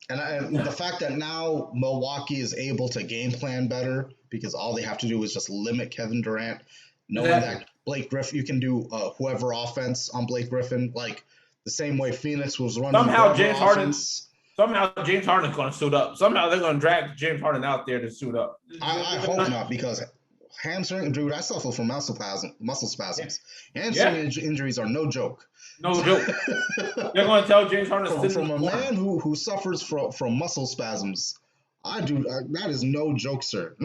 And the fact that now Milwaukee is able to game plan better because all they have to do is just limit Kevin Durant, knowing that Blake Griffin, you can do whoever offense on Blake Griffin, like the same way Phoenix was running. Somehow James Harden's going to suit up. Somehow they're going to drag James Harden out there to suit up. I hope not, because hamstring, dude, I suffer from muscle spasms. Hamstring injuries are no joke. No joke. They're going to tell James Harden from a man who suffers from muscle spasms. That is no joke, sir.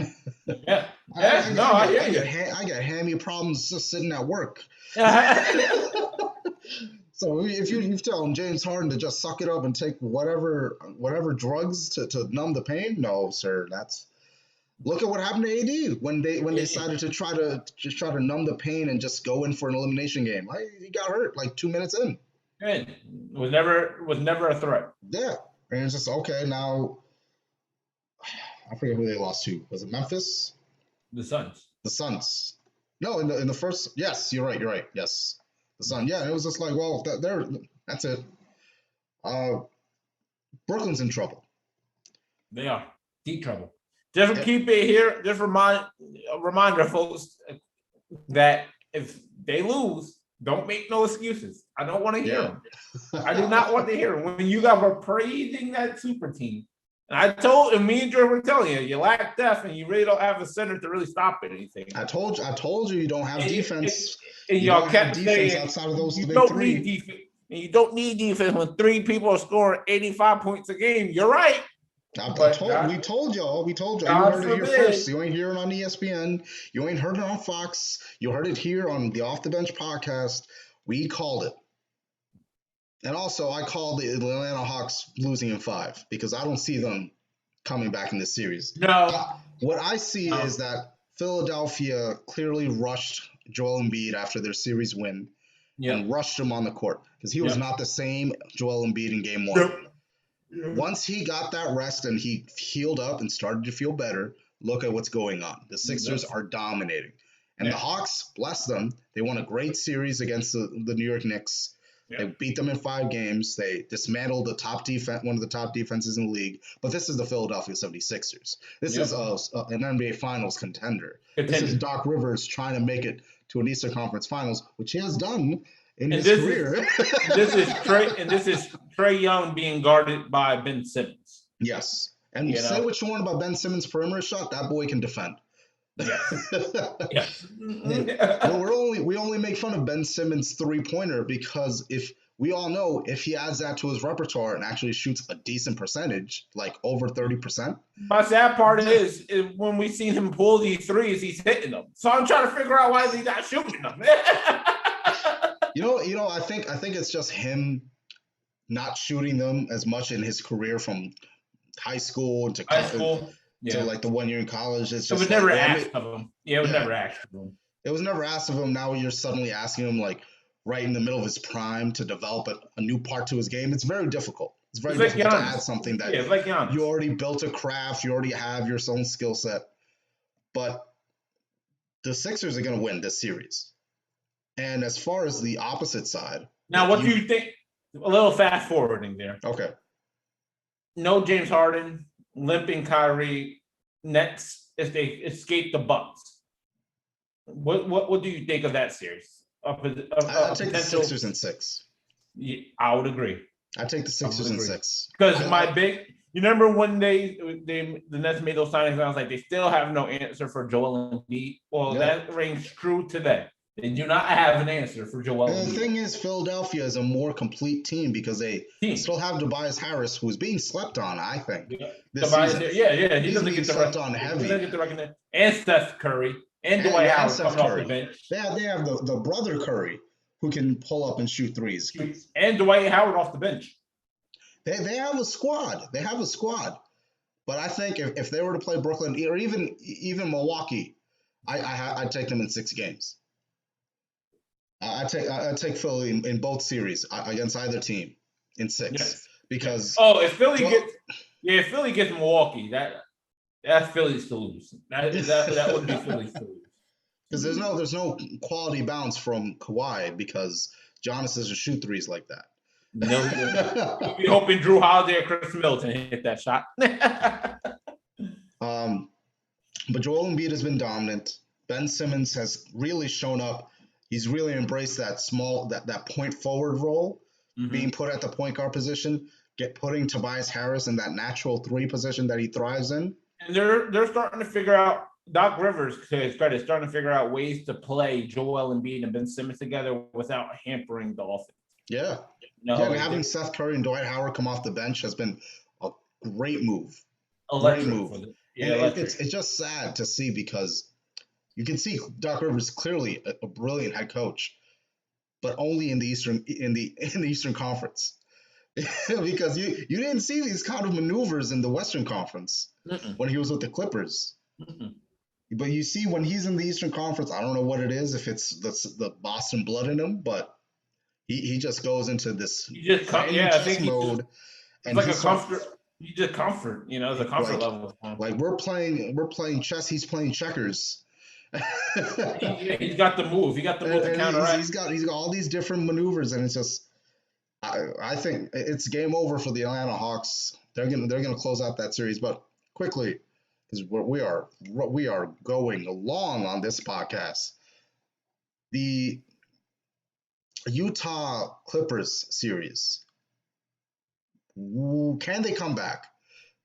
Yeah. I get hammy problems just sitting at work. So if you tell James Harden to just suck it up and take whatever drugs to numb the pain, no, sir, look at what happened to AD when they decided to try to numb the pain and just go in for an elimination game. He got hurt like 2 minutes in. It was never a threat. Yeah, and it's just okay now. I forget who they lost to. Was it Memphis? The Suns. The Suns. No, in the first. Yes, you're right. Yes, the Suns. Yeah, it was just like, well, that's it. Brooklyn's in trouble. They are deep trouble. Just keep it here. Just a reminder, folks, that if they lose, don't make no excuses. I don't want to hear them. I do not want to hear them. When you guys were praising that super team, and me and George were telling you lack depth and you really don't have a center to really stop anything. I told you don't have defense. And y'all kept saying outside of those you big don't 3. need defense. And you don't need defense when 3 people are scoring 85 points a game. You're right. We told y'all. You heard it here first. You ain't hearing it on ESPN. You ain't heard it on Fox. You heard it here on the Off the Bench podcast. We called it. And also, I called the Atlanta Hawks losing in 5 because I don't see them coming back in this series. No. What I see is that Philadelphia clearly rushed Joel Embiid after their series win and rushed him on the court because he was not the same Joel Embiid in game 1. Once he got that rest and he healed up and started to feel better, look at what's going on. The Sixers are dominating. And the Hawks, bless them, they won a great series against the New York Knicks. They beat them in 5 games. They dismantled the top defense, one of the top defenses in the league. But this is the Philadelphia 76ers. This is an NBA Finals contender. This is Doc Rivers trying to make it to an Eastern Conference Finals, which he has done in his career. This is Trae Young being guarded by Ben Simmons. Yes. And say what you want about Ben Simmons' perimeter shot, that boy can defend. Yes. We only make fun of Ben Simmons' 3-pointer because if he adds that to his repertoire and actually shoots a decent percentage, like over 30%. My sad part is when we seen him pull these threes, he's hitting them. So I'm trying to figure out why he's not shooting them. I think it's just him not shooting them as much in his career from high school to like the 1 year in college. It's just it was never asked of him. Yeah, it was never asked of him. It was never asked of him. Now you're suddenly asking him like right in the middle of his prime to develop a new part to his game. It's very difficult. It's very difficult to add something that you already built a craft. You already have your own skill set. But the Sixers are going to win this series. And as far as the opposite side. Now, what do you think? A little fast forwarding there. Okay. No James Harden, limping Kyrie, Nets if they escape the Bucks. What do you think of that series? I'll take the Sixers in 6. Yeah, I would agree. I take the Sixers in 6. Because you remember when the Nets made those signings, and I was like, they still have no answer for Joel Embiid. Well, that rings true today. They do not have an answer for Joel Embiid. The thing is, Philadelphia is a more complete team because they still have Tobias Harris, who's being slept on, I think. He doesn't get slept on heavy. He doesn't get the recognition. And Steph Curry and Dwight Howard coming off the bench. They have the brother Curry who can pull up and shoot threes. And Dwight Howard off the bench. They have a squad. But I think if they were to play Brooklyn or even Milwaukee, I'd take them in 6 games. I take Philly in both series against either team in 6 because if Philly gets Milwaukee, that's Philly's to lose. That would be Philly's to lose. Because there's no quality bounce from Kawhi because Giannis doesn't shoot threes like that. No, we'll be hoping Drew Holiday or Chris Middleton hit that shot. But Joel Embiid has been dominant. Ben Simmons has really shown up. He's really embraced that point forward role, being put at the point guard position, putting Tobias Harris in that natural 3 position that he thrives in. And they're starting to figure out, Doc Rivers, to his credit, starting to figure out ways to play Joel Embiid and Ben Simmons together without hampering the offense. Yeah. Having Seth Curry and Dwight Howard come off the bench has been a great move. It's just sad to see because you can see Doc Rivers clearly a brilliant head coach, but only in the Eastern Conference. Because you didn't see these kind of maneuvers in the Western Conference when he was with the Clippers. But you see when he's in the Eastern Conference, I don't know what it is, if it's the Boston blood in him, but he just goes into this mode. It's like a comfort. You just comfort, it's a comfort level. Like we're playing chess, he's playing checkers. He's got the move. He got the move to counteract. He's got all these different maneuvers, and it's just I think it's game over for the Atlanta Hawks. They're gonna close out that series, but quickly because we are going along on this podcast. The Utah Clippers series. Can they come back?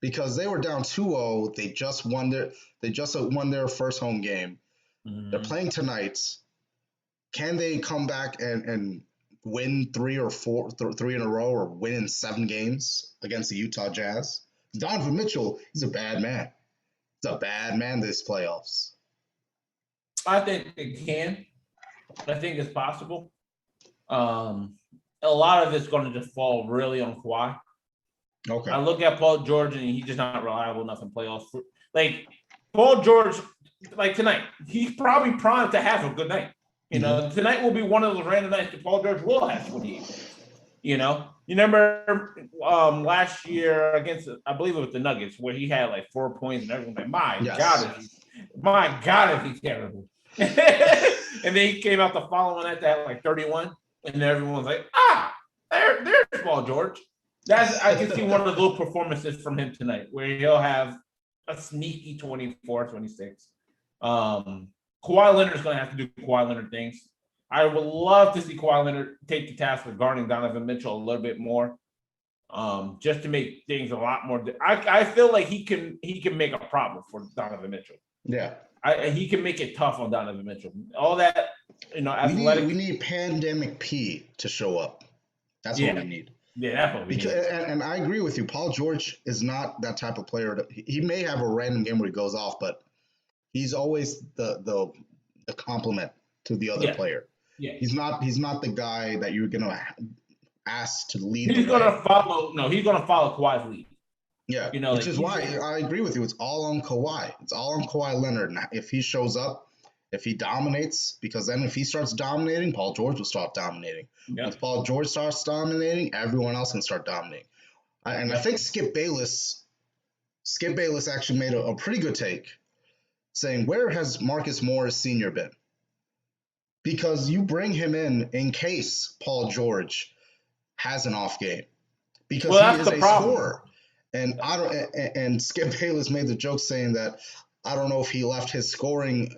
Because they were down 2-0. They just won their first home game. They're playing tonight. Can they come back and win 3 or 4 in a row or win in 7 games against the Utah Jazz? Donovan Mitchell, he's a bad man. He's a bad man this playoffs. I think they can. I think it's possible. A lot of it's going to just fall really on Kawhi. Okay. I look at Paul George, and he's just not reliable enough in playoffs. Like, Paul George, like tonight, he's probably primed to have a good night. Tonight will be one of those random nights that Paul George will have when he, You remember last year against, I believe it was the Nuggets, where he had like 4 points and everything. Like, my God, is he terrible? And then he came out the following night that like 31, and everyone's like, there's Paul George. I can see one of those performances from him tonight, where he'll have a sneaky 24, 26. Kawhi Leonard's going to have to do Kawhi Leonard things. I would love to see Kawhi Leonard take the task of guarding Donovan Mitchell a little bit more, just to make things a lot more. I feel like he can make a problem for Donovan Mitchell. Yeah, he can make it tough on Donovan Mitchell. All that, athletic. We need Pandemic P to show up. That's what we need. Yeah, that's what we need. And I agree with you. Paul George is not that type of player. He may have a random game where he goes off, but he's always the complement to the other player. Yeah. He's not the guy that you're gonna ask to lead. He's gonna follow Kawhi's lead. Yeah, which is why I agree with you. It's all on Kawhi. It's all on Kawhi Leonard. Now, if he shows up, if he dominates, because then if he starts dominating, Paul George will start dominating. Yep. Once Paul George starts dominating, everyone else can start dominating. I think Skip Bayless actually made a pretty good take, saying, where has Marcus Morris Sr. been? Because you bring him in case Paul George has an off game, because he is a scorer. And and Skip Bayless made the joke saying that I don't know if he left his scoring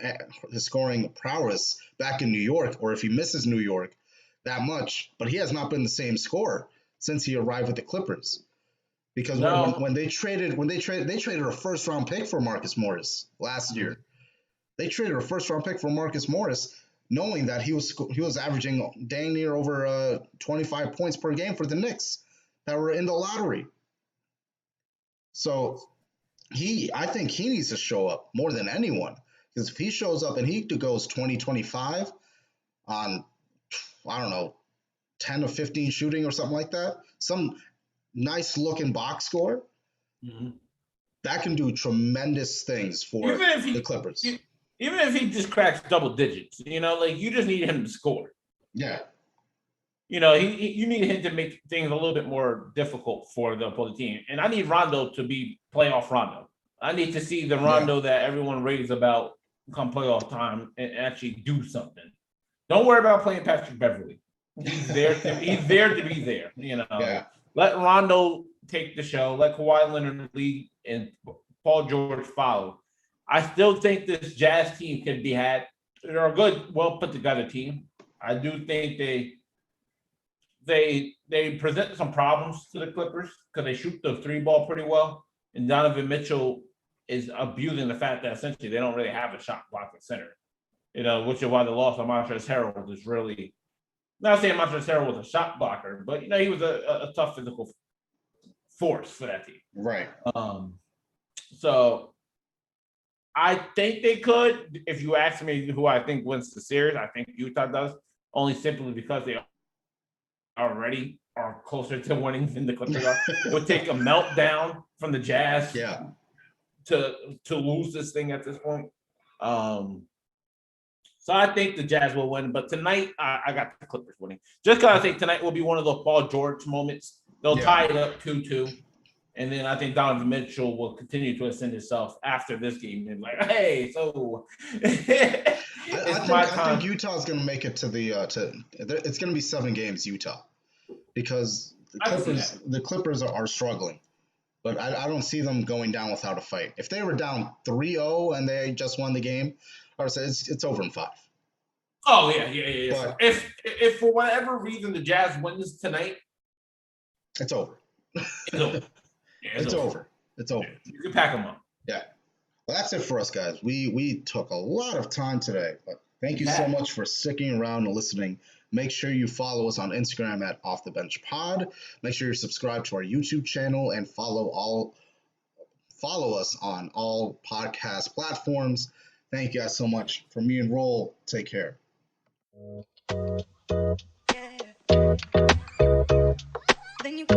prowess back in New York, or if he misses New York that much, but he has not been the same scorer since he arrived with the Clippers. Because when they traded a first round pick for Marcus Morris last year. They traded a first round pick for Marcus Morris, knowing that he was averaging dang near over 25 points per game for the Knicks that were in the lottery. So I think he needs to show up more than anyone, because if he shows up and he goes 20-25 on, I don't know, 10 or 15 shooting or something like that, some nice looking box score, that can do tremendous things for the Clippers. Even if he just cracks double digits, you just need him to score. Yeah. You need him to make things a little bit more difficult for the opposing team. And I need Rondo to be playoff Rondo. I need to see the Rondo that everyone raves about come playoff time and actually do something. Don't worry about playing Patrick Beverly. He's there to be there. Let Rondo take the show. Let Kawhi Leonard lead and Paul George follow. I still think this Jazz team can be had. They're a good, well put together team. I do think they present some problems to the Clippers because they shoot the three ball pretty well, and Donovan Mitchell is abusing the fact that essentially they don't really have a shot blocking center. Which is why the loss of Montrezl Harrell is really, not saying Montrezl Harrell was a shot blocker, but he was a tough physical force for that team. Right. So I think they could. If you ask me who I think wins the series, I think Utah does, only simply because they already are closer to winning than the Clippers are. It would take a meltdown from the Jazz to lose this thing at this point. So I think the Jazz will win, but tonight I got the Clippers winning. Just because I think tonight will be one of those Paul George moments. They'll tie it up 2-2. And then I think Donovan Mitchell will continue to ascend himself after this game and hey, so I think Utah's going to make it to it's going to be 7 games Utah, because the Clippers are struggling, but I don't see them going down without a fight. If they were down 3-0 and they just won the game, I would say it's over in 5. Oh yeah. But if for whatever reason the Jazz wins tonight, it's over. It's over. Yeah, it's over. It's over. You can pack them up. Yeah. Well, that's it for us, guys. We took a lot of time today, but thank you so much for sticking around and listening. Make sure you follow us on Instagram at Off the Bench Pod. Make sure you subscribe to our YouTube channel and follow us on all podcast platforms. Thank you guys so much. For me and Roll, take care. Then you